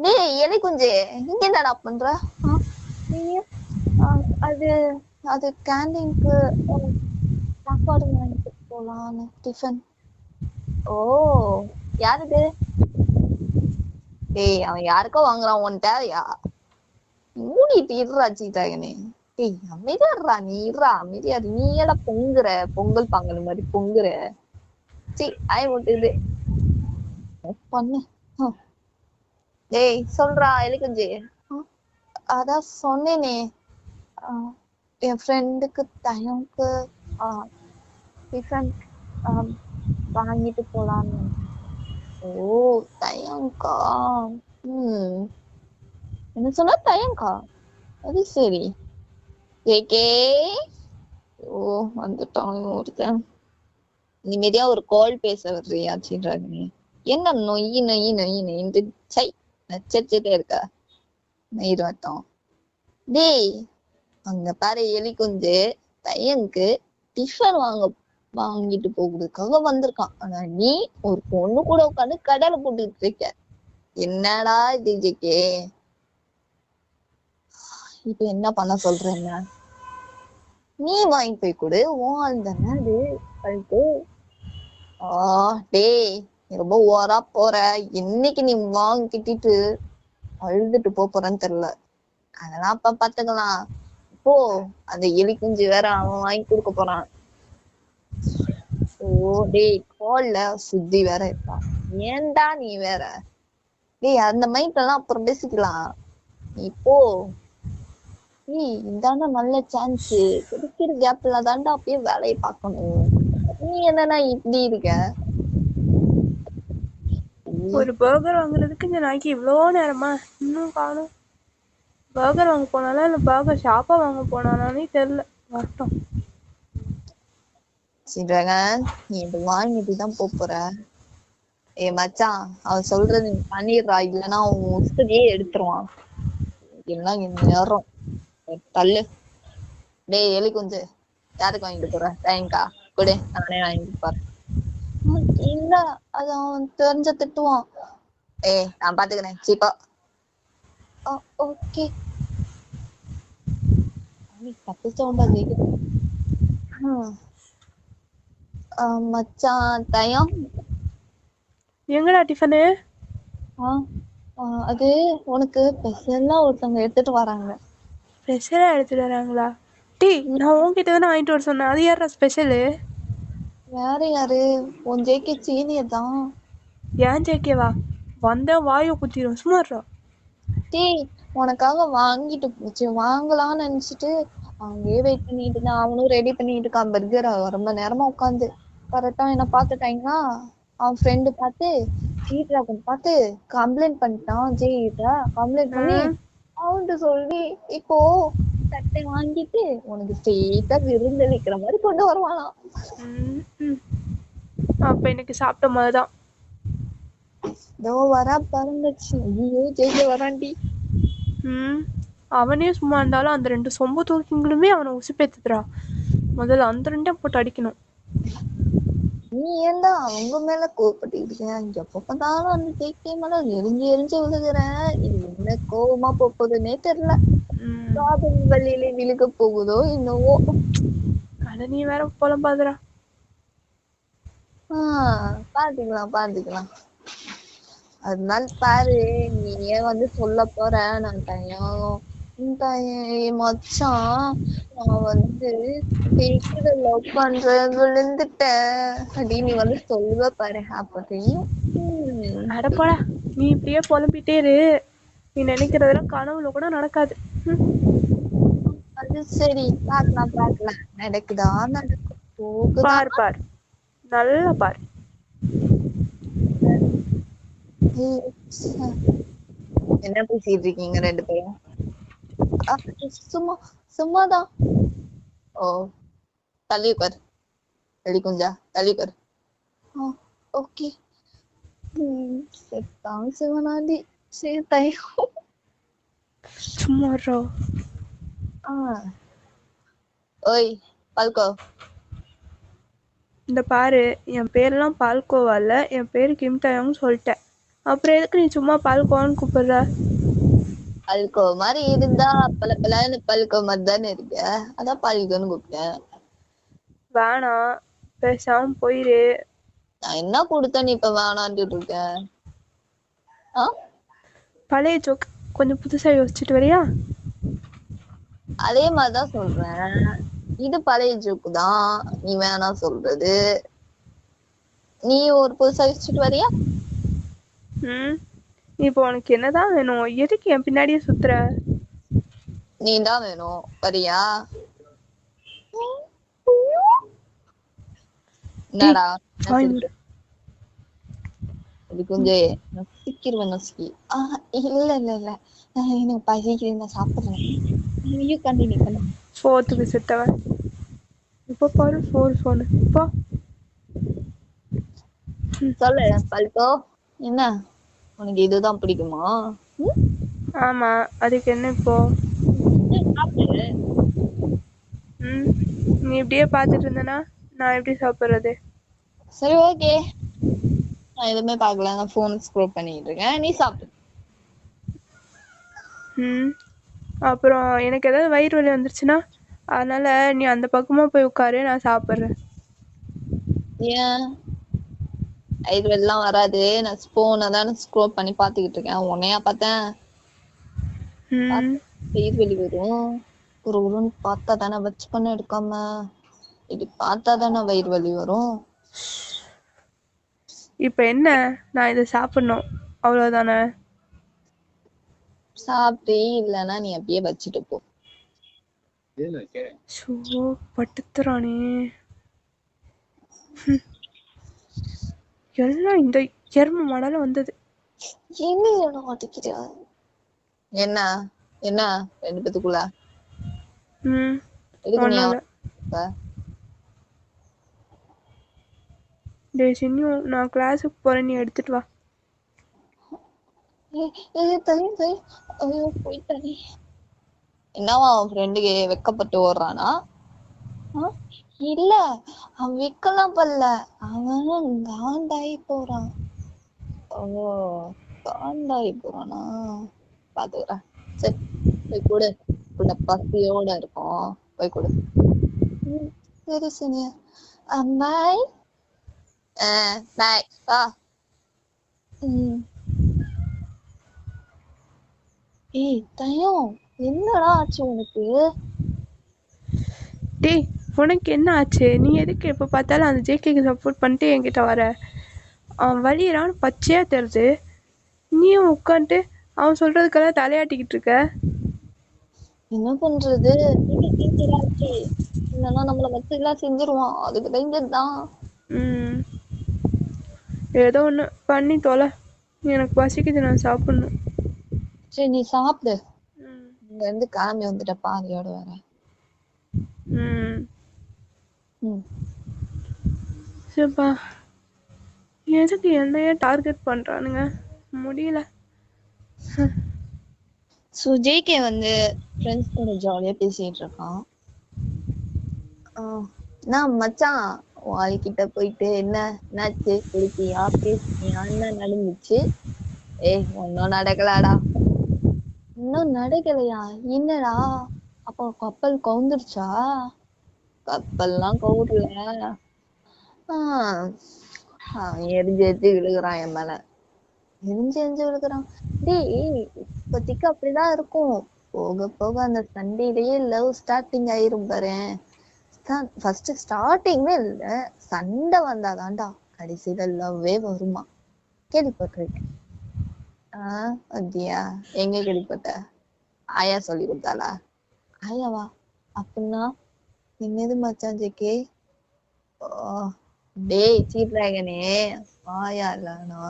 B: டேய் எலி குஞ்சு, இங்க என்னடா பண்ற? அது அது கேண்டீனுக்கு சாப்பாடு வாங்கிட்டு போலான்னு டிஃபன். ஓ யாருக்கு? டேய் அவன் யாருக்கோ வாங்குறான், உன் தேவையா? மூடிட்டு இருறா சீட்டாகனே. டேய் அமைதியாடுறா, நீ இருறா அமைதியாடு. நீ ஏடா பொங்குற பொங்கல் பாங்கல் மாதிரி பொங்குற? சீ ஆய விட்டுது பண்ணு. டேய் சொல்றா எலிக்குஞ்சு. அதான் சொன்னேனே என் ஃப்ரெண்டுக்கு தயவுக்கு டிஃபன் வாங்கிட்டு போலான்னு. ஓ தயங்கா. என்ன சொன்னா தயங்கா? அது சரி. ஜேகே ஓ வந்துட்டான் ஒருத்தன். நிம்மதியா ஒரு கால் பேச வர்றியா சீன்றாங்க? என்ன நொய் நொய் நொய் நொய்ந்து சை நச்சரிச்சுட்டே இருக்கா நெய்து வட்டம். டேய் அங்க பாரு எலி குஞ்சு பையனுக்கு டிஃபன் வாங்கிட்டு போகிறதுக்காக வந்திருக்கான். ஆனா நீ ஒரு பொண்ணு கூட உட்காந்து கடலை போட்டுட்டு இருக்க. என்னடா இது ஜேகே? இப்ப என்ன பண்ண சொல்றேன்னா நீ வாங்கி போய் கொடு. உன் தானே அது கழுத்து. டேய் நீ ரொம்ப ஓரா போற. என்னைக்கு நீ வாங்கிக்கிட்டு அழுதுட்டு போறேன்னு தெரியல. அதெல்லாம் அப்ப பாத்துக்கலாம். இப்போ அந்த எலி குஞ்சு வேற அவன் வாங்கி கொடுக்க போறான். ஓ டேய் கால்ல சுத்தி வேற இருக்கான். ஏன்டா நீ வேற? டேய் அந்த மைண்ட் எல்லாம் அப்புறம் பேசிக்கலாம். இப்போ இதாண்டா நல்ல சான்ஸ். கிடைக்கிற கேப்ல தாண்டா அப்படியே வேலையை பார்க்கணும். நீ என்னன்னா இப்படி இருக்க?
A: ஒரு பர்கர் வாங்குறதுக்கு இந்த நாய்க்கு இவ்வளோ நேரமா இன்னும் காணும். பர்கர் வாங்க போனாலும் இல்லை பர்கர் ஷாப்பா வாங்க போனானே தெரியல. வரட்டும்.
B: சிவகன் நீ இது வாங்கிட்டு தான் போற. மச்சான் அவன் சொல்றது நீ பண்ணிடுறா, இல்லைன்னா அவன் உசுரையே எடுத்துருவான். எல்லாம் நேரம் தள்ளு. டேய் எலி குஞ்சு யாருக்கு வாங்கிட்டு போற? தேங்கா கொடு, நானே வாங்கிட்டு போறேன். இல்ல அது அவன் தெரிஞ்ச திட்டுவான். நான் பாத்துக்கிறேன் சீப்பா. ஓகே தப்பிச்சோண்டா ஜெயிக்க. மச்சான் தயம்
A: எங்கடா டிஃபனு?
B: அது உனக்கு ஸ்பெஷலா ஒருத்தவங்க எடுத்துட்டு வராங்க.
A: ஸ்பெஷலா எடுத்துட்டு வராங்களா? டீ நான் உன்கிட்ட தானே வாங்கிட்டு வர சொன்னேன். அது யாரா ஸ்பெஷலு?
B: வேற யாரு? உன் ஜேகே சீனியர் தான்.
A: ஏன் ஜேகேவா? வந்த வாயை குத்திரும், சும்மாறா.
B: டேய் உனக்காக வாங்கிட்டு போச்சு, வாங்கலாம்னு நினைச்சிட்டு அங்கேயே வெயிட் பண்ணிட்டு இருந்தேன். அவனும் ரெடி பண்ணிட்டு இருக்கான் பர்கர். ரொம்ப நேரமா உட்காந்து கரெக்டா என்ன பார்த்துட்டாங்கன்னா அவன் ஃப்ரெண்டு பார்த்து சீட்ராகன் பார்த்து கம்ப்ளைண்ட் பண்ணிட்டான். ஜெயிட்ட கம்ப்ளைண்ட் பண்ணி அவன்ட்டு சொல்லி இப்போ சட்டை வாங்கிட்டு உனக்கு ஸ்ட்ரெயிட்டா விருந்தளிக்கிற மாதிரி கொண்டு வருவானாம்.
A: அப்ப எனக்கு சாப்பிட்ட மாதிரிதான்.
B: இதோ வரா பறந்துச்சு. ஐயோ ஜெயிக்க வராண்டி.
A: அவனே சும்மா இருந்தாலும் அந்த 2 சொம்பு தூக்கிங்களுமே அவனை உசுப்பேத்துறா. முதல்ல அந்த 2 போட்டு அடிக்கணும்.
B: நீ ஏன்டா அவங்க மேல கோவப்பட்டுக்கிட்டு எப்ப பார்த்தாலும் அந்த ஜேகே மேல எரிஞ்சு எரிஞ்சு விழுகிறேன். இது என்ன கோவமா போகுதுன்னே தெரியல. காதல் வழியில விழுக போகுதோ என்னவோ.
A: அத நீ வேற புலம்பாதுடா.
B: பாத்துக்கலாம் பாத்துக்கலாம். அதனால பாரு, நீ ஏன் வந்து சொல்ல போற நான் மச்சான், நான் வந்து கேக்குற லவ் பண்றேன் விழுந்துட்டேன் அப்படின்னு நீ வந்து சொல்லுவ பாரு, அப்ப தெரியும்.
A: அட போடா, நீ இப்படியே புலம்பிட்டே இரு, நீ நினைக்கிறதெல்லாம் கனவுல கூட நடக்காது.
B: அது சரி, பாக்கலாம் பாக்கலாம், நடக்குதா நடக்க போகுதா.
A: பார் பார், நல்லா பார்.
B: என்ன பேசிட்டு இருக்கீங்க ரெண்டு பேரும்? சும்மா சும்மாதான். ஓ, தள்ளி உட்கார், தள்ளி குஞ்சா, தள்ளி உட்கார். ஓகே. செத்தான் சிவனாண்டி, சரி தயம்.
A: சும்மா
B: ஓய் பால்கோ,
A: இந்த பாரு, என் பேரெல்லாம் பால்கோவா இல்ல, என் பேரு கிம் டயோங்னு சொல்லிட்டேன். அப்புறம் எதுக்கு நீ சும்மா பால்கோவான்னு கூப்பிடுற?
B: பால்கோ மாதிரி இருந்தா பல பால்கோ மாதிரி தானே இருக்க, அதான் பால்கோன்னு கூப்பிட்டேன்.
A: வேணாம், பேசாம போயிரு.
B: நான் என்ன கொடுத்த நீ இப்ப வேணான்ட்டு இருக்க?
A: பழைய ஜோக் கொஞ்சம் புதுசா யோசிச்சுட்டு வரியா?
B: அதே மாதிரிதான் சொல்றேன், இது பழைய ஜோக்கு தான், நீ வேணாம் சொல்றது. நீ ஒரு புதுசா யோசிச்சுட்டு வரியா?
A: இப்போ உனக்கு என்னதான் வேணும்? எதுக்கு என் பின்னாடியே சுத்துற?
B: நீ தான் வேணும், வரியா? என்னடா கொஞ்சம் நசிக்கிருவேன், நசுக்கி. இல்ல இல்ல இல்ல, எனக்கு பசிக்குது, நான் சாப்பிடுறேன். நீயும் கண்டினியூ பண்ணு.
A: ஃபோர்த்துக்கு செத்தவன். இப்போ பாரு, ஃபோன் இப்போ
B: சொல்லு பல்கோ, என்ன உனக்கு இதுதான் பிடிக்குமா?
A: ஆமா, அதுக்கு என்ன இப்போ? நீ இப்படியே பாத்துட்டு இருந்தனா நான் எப்படி சாப்பிடுறது?
B: சரி ஓகே, நான் எதுவுமே பார்க்கல, நான் போன் ஸ்க்ரோல் பண்ணிட்டு இருக்கேன், நீ சாப்பிடு.
A: அப்புறம் எனக்கு ஏதாவது வயிறு வலி வந்துருச்சுன்னா, அதனால நீ அந்த பக்கமா போய் உட்காரு, நான் சாப்பிடுறேன்.
B: ஏன் வயிறு வலிலாம் வராது, நான் போனை தானே ஸ்க்ரோல் பண்ணி பாத்துக்கிட்டு இருக்கேன், உன்னையா பார்த்தேன். வயிறு வலி வரும், ஒரு பார்த்தா தானே வச்சு பண்ண எடுக்காம, இது பார்த்தா தானே வயிறு வலி வரும்.
A: இப்ப என்ன, நான் இதை சாப்பிடணும் அவ்வளவுதானே?
B: சாப்பிட்டு இல்லைன்னா நீ அப்படியே வச்சுட்டு போ.
A: பட்டுத்துறானே எல்லாம் இந்த எருமை மாடால வந்தது.
B: என்ன மாட்டிக்கிறியா? என்ன என்ன ரெண்டு பேத்துக்குள்ள எதுக்கு நீ
A: டேய் சின்னு, நான் கிளாஸுக்கு போறேன், நீ எடுத்துட்டு வா.
B: ஐயோ போயிட்டானே. என்னவா அவன் ஃப்ரெண்டுக்கு வெக்கப்பட்டு ஓடுறானா? இல்ல, அவன் வெக்கலாம் பல்ல, அவன் காண்டாயி போறான். ஓ, காண்டாயி போறானா? பாத்துக்கிறேன். சரி போய் கொடு, கூட பசியோட இருக்கும், போய் கொடு. சரி சரி, பாய் பாய், வா. ஏய் தயம், என்னடா ஆச்சு உனக்கு?
A: டேய், உனக்கு என்ன ஆச்சு? நீ எதுக்கு எப்ப பார்த்தாலும் அந்த ஜேகேக்கு சப்போர்ட் பண்ணிட்டு என்கிட்ட வர? அவன் வலியறான்னு பச்சையா தெரியுது, நீயும் உட்காந்துட்டு அவன் சொல்றதுக்கெல்லாம் தலையாட்டிக்கிட்டு இருக்க.
B: என்ன பண்றது, இல்லைன்னா நம்மள வச்சு எல்லாம் செஞ்சிருவான், அதுக்கு தெரிஞ்சதுதான்.
A: ஏதோ ஒண்ணு பண்ணி தொலை, எனக்கு பசிக்குது, நான் சாப்பிடணும்.
B: சரி நீ சாப்பிடு, இங்க இருந்து கிளம்பி வந்துட்ட பாதியோட வர.
A: சரிப்பா, எதுக்கு என்னையே டார்கெட் பண்றானுங்க, முடியல.
B: ஜேகே வந்து ஃப்ரெண்ட்ஸ் கூட ஜாலியா பேசிட்டு இருக்கான். நான் மச்சான் வாழ்கிட்ட போயிட்டு என்னாச்சு, குளிப்பியா, பேசினியா, என்ன நடந்துச்சு? ஒன்னும் நடக்கலாடா. இன்னும் நடக்கலையா? என்னடா அப்போ கப்பல் கவுந்துருச்சா? கப்பல்லாம் கவுரல, எரிஞ்சு எரிஞ்சு விழுகிறான் என் மேல. எரிஞ்சு எரிஞ்சு விழுக்குறான். டேய் இப்போதைக்கு அப்படிதான் இருக்கும். போக போக அந்த சண்டையிலேயே லவ் ஸ்டார்டிங் ஆயிரும் பாரு. ஃபர்ஸ்ட் ஸ்டார்டிங்மே இல்ல, சண்டை வந்தாதான்டா கடைசியில லவ்வே வருமா. கேள்விப்பட்டிருக்கேன். அப்படியா? எங்க கேள்விப்பட்ட? ஆயா சொல்லி கொடுத்தாளா? ஆயாவா? அப்படின்னா என்னது மச்சான் ஜேகே? டேய் சீட் டிராகனே, ஆயா இல்லனா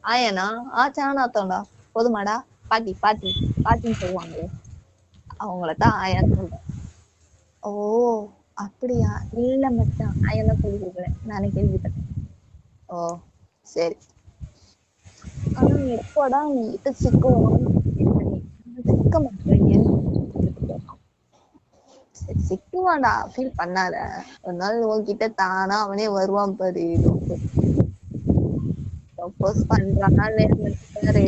B: ஆயானா ஆச்சானாத்தோண்டா. போதுமாடா. பாட்டி பாட்டி பாட்டின்னு சொல்லுவாங்களே, அவங்களத்தான் ஆயான்னு சொல்றேன். ஓ அப்படியா? இல்ல மச்சான், ஆயெல்லாம் சொல்லி கொடுக்கல, நானே கேள்விப்பட்டேன். ஓ சரி. ஆனா எப்போடா நீ சிக்குவான்னு சிக்க மாட்டேன். சரி சிக்குவான்டா, ஃபீல் பண்ணாத. ஒரு நாள் உன்கிட்ட தானா அவனே வருவான் பாரு. ப்ரப்போஸ் பண்றானா இல்லையான்னு பாரு.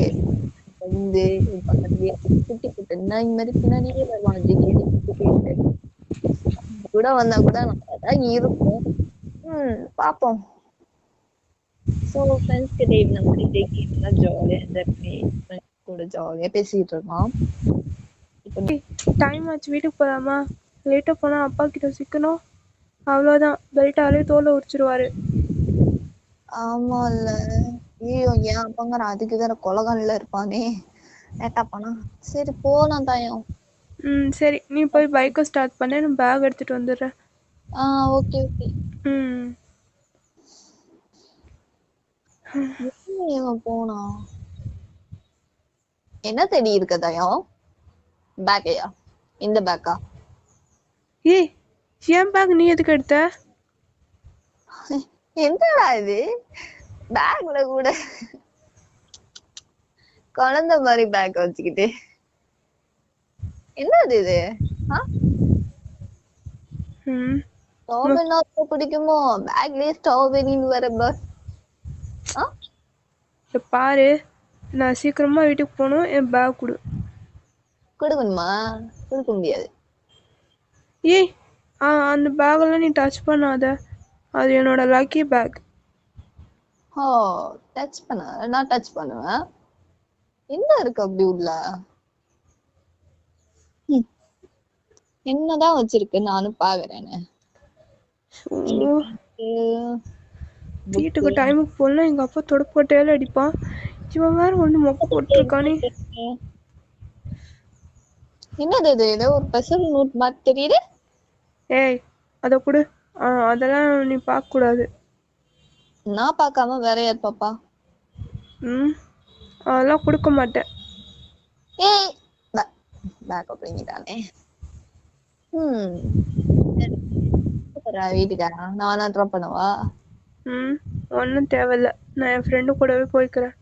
B: வந்து பக்கத்துலயே குட்டி குட்டி நாய் மாதிரி பின்னாடியே வருவான். ஜிகே கூட வந்தா கூட நல்லாதான் இருக்கும். பாப்போம். சோ ஃப்ரெண்ட்ஸ் கிட்ட இந்த மாதிரி ஜிகே ஜாலியா என்ஜாய் பண்ணி ஃப்ரெண்ட்ஸ் கூட ஜாலியா பேசிட்டு இருக்கான்.
A: டைம் ஆச்சு, வீட்டுக்கு போகலாமா? லேட்டாக போனால் அப்பா கிட்ட சிக்கணும், அவ்வளோதான், பெல்ட்டாலே தோலை உரிச்சிருவாரு.
B: ஆமால. ஐயோ ஏன் அப்பாங்கிற அதுக்கு வேற கொலகான்ல இருப்பானே. லேட்டா போனா சரி போலாம் தாயம்.
A: சரி, நீ போய் பைக்கை ஸ்டார்ட் பண்ண, நான் பேக் எடுத்துகிட்டு வந்துடுறேன்.
B: Okay okay. இவன் போனா என்ன தேடி இருக்க தாயம்? பேக்கையா? இந்த பேக்கா?
A: ஏய், ஏன் பேக் நீ எதுக்கு எடுத்த?
B: என்னடா இது பேக்ல கூட குழந்தை மாதிரி பேக் வச்சுக்கிட்டு என்னது இது? ஸ்ட்ராபெரினா ரொம்ப பிடிக்குமோ? பேக்லயே ஸ்ட்ராபெரின்னு வர
A: பாரு, நான் சீக்கிரமா வீட்டுக்கு போகணும், என் பேக் கொடு.
B: கொடுக்கணுமா? கொடுக்க முடியாது.
A: ஏய், அந்த பேக்கெல்லாம் நீ டச் பண்ணாத, அது என்னோட லக்கி பேக்.
B: டச் பண்ண நான் டச் பண்ணுவேன். என்ன இருக்கு அப்படி உள்ள? என்னதான் வச்சிருக்கு நானும் பாக்குறேன்னு.
A: வீட்டுக்கு டைமுக்கு போகலாம், எங்க அப்பா தொடப்போட்டையால அடிப்பான். இவன் வேற ஒண்ணு மொக்க போட்டிருக்கானே.
B: என்னது இது? ஏதோ ஒரு ஸ்பெஷல் நோட் மாதிரி தெரியுது.
A: ஏய், அத கொடு. அதெல்லாம் நீ பார்க்க கூடாது.
B: நான் பார்க்காம வேற யார் பாப்பா?
A: அதெல்லாம் கொடுக்க மாட்டேன்.
B: ஏய் பேக் அப்படிங்கிட்டானே. வீட்டுக்கா நானா ட்ராப் பண்ணவா?
A: ஒன்றும் தேவையில்ல, நான் என் ஃப்ரெண்டு கூடவே போய்க்கிறேன்.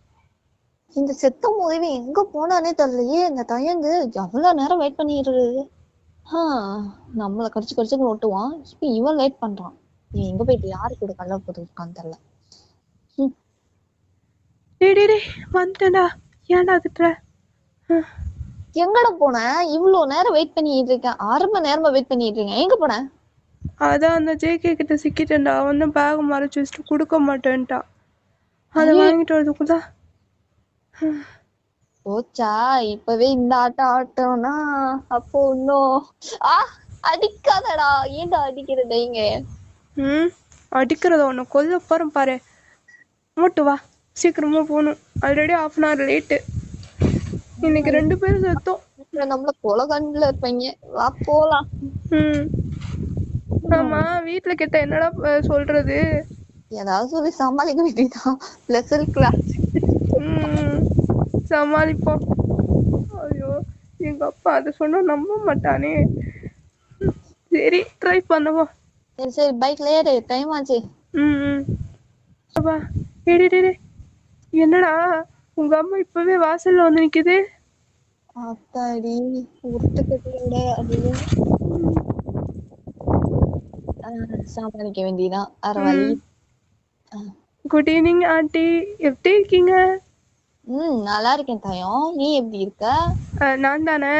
B: இந்த செத்த மூவி எங்க போனானே தெரியலையே. இந்த தயங்கு எவ்வளவு நேரம் வெயிட் பண்ணிடுறது. நம்மளை கடிச்சு கடிச்சு ஓட்டுவான். இப்ப இவன் லேட் பண்றான். இவன் எங்க போயிட்டு யாரு கூட கல்ல போட்டுருக்கான்னு தெரியல.
A: வந்துட்டேன்டா, ஏன்டா திட்டுற?
B: எங்கட போன? இவ்வளவு நேரம் வெயிட் பண்ணிட்டு இருக்கேன். 6 மணி நேரமா வெயிட் பண்ணிட்டு இருக்கேன். எங்க போன?
A: அதான் அந்த ஜேகே கிட்ட சிக்கிட்டேன்டா. அவன் தான் பேக் மறைச்சு வச்சுட்டு கொடுக்க மாட்டேன்ட்டா. அதை வாங்கிட்டு வரதுக்குதான்.
B: போச்சா? இப்பவே இந்த ஆட்டம் ஆட்டம்னா அப்போ இன்னும் அடிக்காதடா. ஏன்டா அடிக்கிறது? இங்க
A: அடிக்கிறத உன்னை கொல்ல போறேன் பாரு. மூட்டு வா, சீக்கிரமா போகணும். Already 1/2 hour late. இன்னைக்கு 2 பேரும் செத்தோம்.
B: நம்மள கொலகண்ணுல இருப்பீங்க. வா போலாம்.
A: ஆமா, வீட்டுல கேட்ட என்னடா சொல்றது?
B: ஏதாவது சொல்லி சமாளிக்க வேண்டியதான். ஸ்பெஷல் கிளாஸ்
A: சமாளிப்போம். ஐயோ, எங்க அப்பா அதை சொன்னா நம்ப மாட்டானே. சரி, ட்ரை பண்ணுவோம்.
B: சரி சரி, பைக்ல ஏறு, டைம் ஆச்சு.
A: என்னடா உங்க அம்மா இப்பவே வாசல்ல வந்து நிக்குது?
B: அத்தாடி உருட்டுக்கட்டியோட அதுவும் சாமாளிக்க வேண்டியதான். அரை வழி.
A: குட் ஈவினிங் ஆண்டி, எப்படி இருக்கீங்க?
B: நல்லா இருக்கேன் தாயம். நீ எப்படி இருக்க?
A: நான் தானே,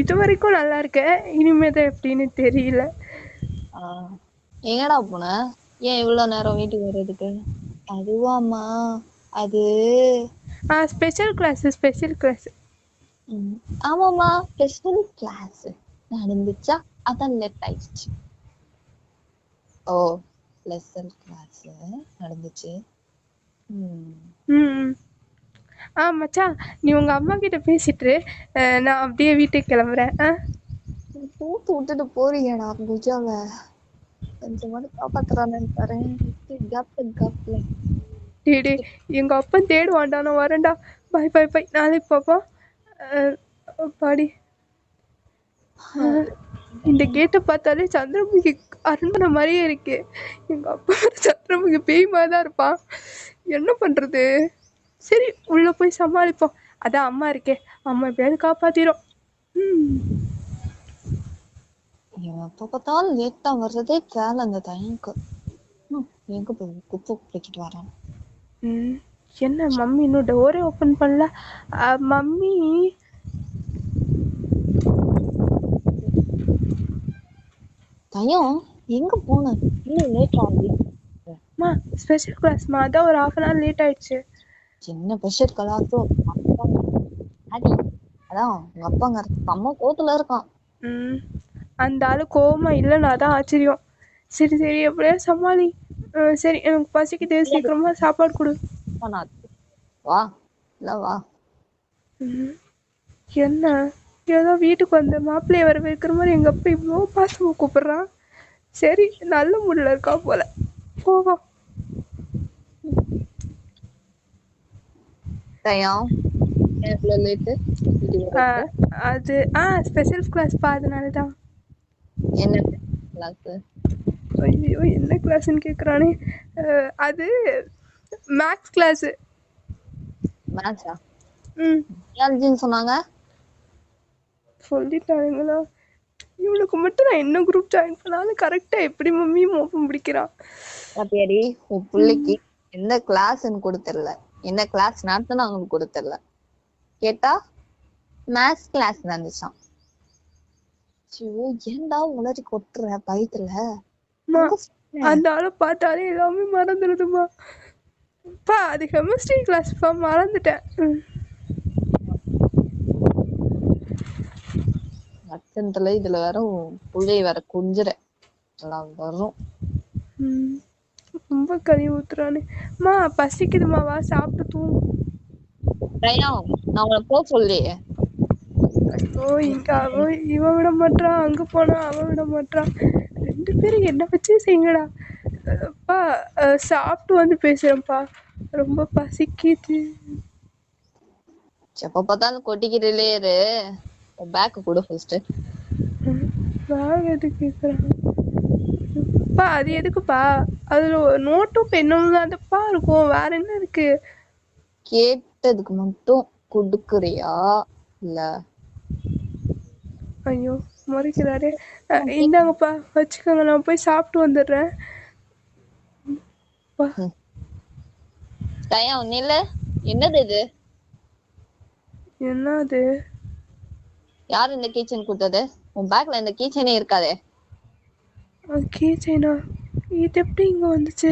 A: இது வரைக்கும் நல்லா இருக்கேன். இனிமேதான் எப்படின்னு தெரியல.
B: எங்கடா போன? ஏன் இவ்வளவு நேரம் வீட்டுக்கு வர்றதுக்கு? அதுவாமா, அது
A: ஸ்பெஷல் கிளாஸ்.
B: ஆமாம்மா, ஸ்பெஷல் கிளாஸ் நடந்துச்சா, அதான் லேட் ஆயிடுச்சு. ஓ, ஸ்பெஷல் கிளாஸ் நடந்துச்சு.
A: ம். மச்சான், நீ உங்க அம்மா கிட்ட பேசிட்டு இரு. நான் அப்படியே வீட்டுக்கு கிளம்புறேன்.
B: தூத்து விட்டுட்டு போறீங்கடா குஜாவ. கொஞ்சமாவது காப்பாத்துறானு பாரு. கப்ல
A: டேய், எங்க அப்பன் தேடுவான்டா, நான் வரேன்டா. பை. நாளைக்கு பாப்பா. பாடி. இந்த கேட்டை பார்த்தாலே சந்திரமுகி அரண்மனை மாதிரியே இருக்கு. எங்க அப்பா சந்திரமுகி பேய் மாதிரி தான் இருப்பான். என்ன பண்றது? சரி, உள்ள போய் சமாளிப்போம். அதான் அம்மா இருக்கே, அம்மா எப்படியாவது காப்பாத்திரும்.
B: எப்ப பார்த்தாலும் லேட்டா வர்றதே கேள அந்த டைமுக்கு. எங்க போய் குப்பை பிடிக்கிட்டு வரான்.
A: என்ன மம்மி இன்னும் டோரே ஓப்பன் பண்ணல? மம்மி
B: தையம் எங்க போன? இன்னும் லேட் ஆகுது.
A: ஸ்பெஷல் கிளாஸ்மா, அதான் ஒரு 1/2 hour லேட் ஆயிடுச்சு.
B: சின்ன ஸ்பெஷல் கிளாஸும் அதான் உங்க அப்பாங்க அம்மா கோத்துல இருக்கான்.
A: அந்த ஆளு கோவமா இல்லைன்னா தான் ஆச்சரியம். சரி எப்படியா சமாளி. சரி, எனக்கு பசிக்குது, சீக்கிரமா சாப்பாடு கொடு.
B: வா இல்ல வா.
A: என்ன ஏதோ வீட்டுக்கு வந்த மாப்பிள்ளைய வர வைக்கிற மாதிரி எங்க அப்பா இவ்வளோ பாசமா கூப்பிடுறான். சரி, நல்ல மூடில் இருக்கா போல. போவோம். அது ஸ்பெஷல் கிளாஸ் அதனாலதான்.
B: என்ன கிளாஸ்?
A: ஐயோ, என்ன கிளாஸ்ன்னு கேக்குறானே. அது மேக்ஸ் கிளாஸ்.
B: மேக்ஸா? பயாலஜின்னு சொன்னாங்க.
A: சொல்லிட்டாங்களா? இவனுக்கு மட்டும் நான் என்ன குரூப் ஜாயின் பண்ணாலும் கரெக்டா எப்படி மம்மி மோப்பம் பிடிக்கிறான்.
B: அப்படியாடி, உன் பிள்ளைக்கு எந்த கிளாஸ்ன்னு கூட தெரியல, என்ன கிளாஸ் நடத்தினா அவங்களுக்கு கூட தெரியல. கேட்டா மேத்ஸ் கிளாஸ் நடந்துச்சான். ஏன்டா உளறி கொட்டுற பயத்துல?
A: அந்த ஆளை பார்த்தாலே எல்லாமே மறந்துடுதுமா. அது கெமிஸ்ட்ரி கிளாஸ் மறந்துட்டேன்.
B: அச்சத்துல இதுல வேற புள்ளைய வேற கொஞ்சிற எல்லாம் வரும்.
A: ரொம்ப கறி ஊத்துறானே. பசிக்குதுமா, வா சாப்பிட்டு தூங்கு.
B: நான் உன போ சொல்லியே.
A: ஐயோ, இங்க இவன் விட மாட்டான், அங்க போனா அவன் விட மாட்டான். 2 பேரும் என்ன வச்சு செய்யுங்கடா. சாப்பிட்டு வந்து பேசுறேன்ப்பா, ரொம்ப பசிக்குது.
B: எப்ப பார்த்தாலும் கொட்டிக்கிட்டே இரு. பேக் கொடு ஃபர்ஸ்ட்.
A: பேக் எதுக்கு கேக்குறான்? அது எதுக்குப்பா? அதுல நோட்டும் பெண்ணும் தான்ப்பா இருக்கும், வேற என்ன இருக்கு?
B: கேட்டதுக்கு மட்டும் கொடுக்குறியா இல்ல?
A: ஐயோ, முறைக்கிறாரே. இந்தாங்கப்பா, வச்சுக்கோங்க, நான் போய் சாப்பிட்டு வந்துடுறேன்.
B: என்னது இது?
A: என்னது?
B: யாரு இந்த கீச்சன் கொடுத்தது? உன் பேக்ல இந்த கீச்சனே இருக்காதே.
A: கீச்சனா? இது எப்படி இங்க வந்துச்சு?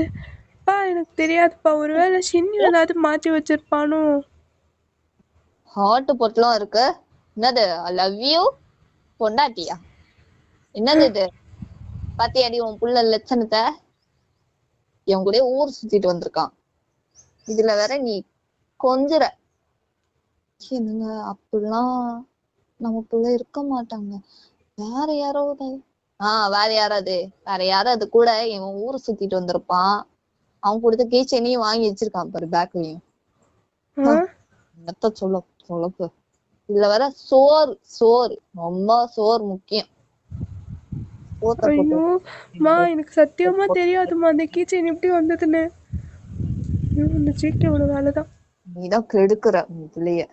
A: எனக்கு தெரியாதுப்பா. ஒருவேளை சின்னி ஏதாவது மாத்தி வச்சிருப்பானோ.
B: ஹார்ட் பொட்டலம் இருக்கு. என்னது? ஐ லவ் யூ பொண்டாட்டியா? என்னது இது? பாத்தியாடி உன் புள்ள லட்சணத்தை? என் கூட ஊர் சுத்திட்டு வந்திருக்கான். இதுல வேற நீ கொஞ்சற. என்னங்க அப்படிலாம் நம்ம புள்ள இருக்க மாட்டாங்க. வேற யாராவது வேற யாராவது கூட இவன் ஊரை சுத்திட்டு வந்திருப்பான். அவன் கொடுத்த கீச்சனையும் வாங்கி வச்சிருக்கான் பாரு பேக்லயும். என்னத்த சொல்லப்பு. இதுல வர சோறு ரொம்ப சோறு முக்கியம்.
A: எனக்கு சத்தியமா தெரியாதுமா அந்த கீச்சன் எப்படி வந்ததுன்னு. இந்த சீட்டோட வேலைதான்.
B: நீதான் கெடுக்கிற உன் பிள்ளைய.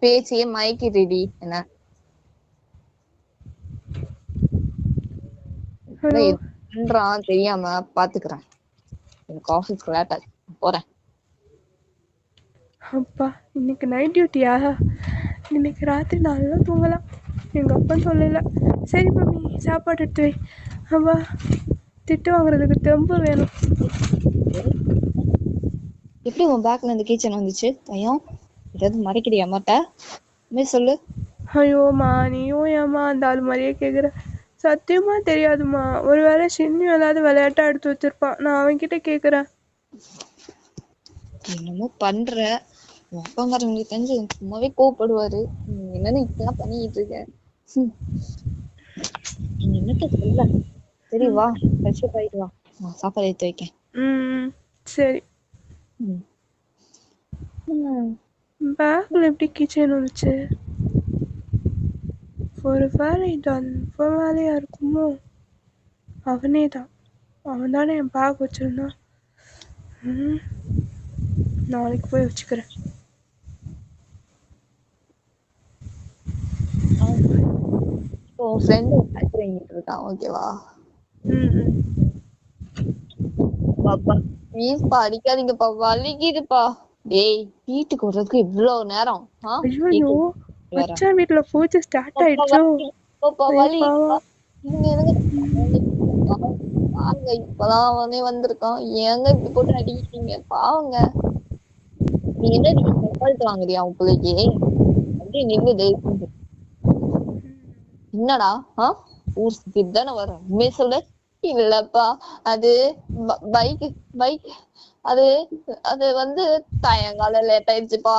B: பேச்சியே மயக்கிடுடி. என்ன பண்றான் தெரியாம பாத்துக்கிறேன். எனக்கு ஆபீஸ்க்கு லேட் ஆச்சு, போறேன்.
A: அப்பா, இன்னைக்கு நைட் டியூட்டியா? இன்னைக்கு ராத்திரி நல்லா தூங்கலாம். எங்க அப்பா சொல்லல. சரி மம்மி, சாப்பாடு எடுத்து வை. அப்பா திட்டு வாங்குறதுக்கு தெம்பு வேணும்.
B: எப்படி உன் பேக்ல இருந்து கீச்சன் வந்துச்சு? பையன் ஏதாவது மறைக்கிறியா மாட்ட? சொல்லு.
A: ஐயோம்மா, நீயும் ஏம்மா அந்த ஆள் மாதிரியே கேட்குற? சத்தியமா தெரியாதுமா. ஒருவேளை சின்ன ஏதாவது விளையாட்டா எடுத்து வச்சிருப்பான். நான் அவன்கிட்ட கேட்குறேன்.
B: என்னமோ பண்ற. அப்பங்காரங்களுக்கு தெரிஞ்சு சும்மாவே கோவப்படுவாரு. என்னன்னு இப்பெல்லாம் பண்ணிட்டு இருக்கேன். என்னத்த சொல்ல. சரி வா, ஃப்ரெஷ்அப் ஆயிட்டு வா, நான் சாப்பாடு எடுத்து வைக்கேன்.
A: சரி. பேக்ல எப்படி கிச்சன் வந்துச்சு? ஒரு வேலை தான் வேலையா இருக்குமோ? அவனே தான். அவன் தானே என் பேக் வச்சிருந்தான். நாளைக்கு போய் வச்சுக்கிறேன்.
B: உன் ஃப்ரெண்டு பேக் வாங்கிட்டு இருக்கான், ஓகேவா? பாப்பா ப்ளீஸ்ப்பா அடிக்காதீங்கப்பா, வலிக்குதுப்பா. டேய், வீட்டுக்கு வர்றதுக்கு இவ்வளவு நேரம்.
A: ஐயோ, மச்சான் வீட்டுல பூஜை ஸ்டார்ட் ஆயிடுச்சோ?
B: பாருங்க, இப்பதான் அவனே வந்திருக்கான். ஏங்க இப்படி போட்டு அடிக்கிறீங்க? பாவங்க. நீ என்ன ரிசல்ட் வாங்குறியா உன் பிள்ளைக்கு? அப்படியே நில்லுது. என்னடா ஊர் சுத்திட்டு தானே வர? உண்மையை சொல்லு. இல்லப்பா, அது பைக் அது அது வந்து சாயங்கால லேட் ஆயிடுச்சுப்பா.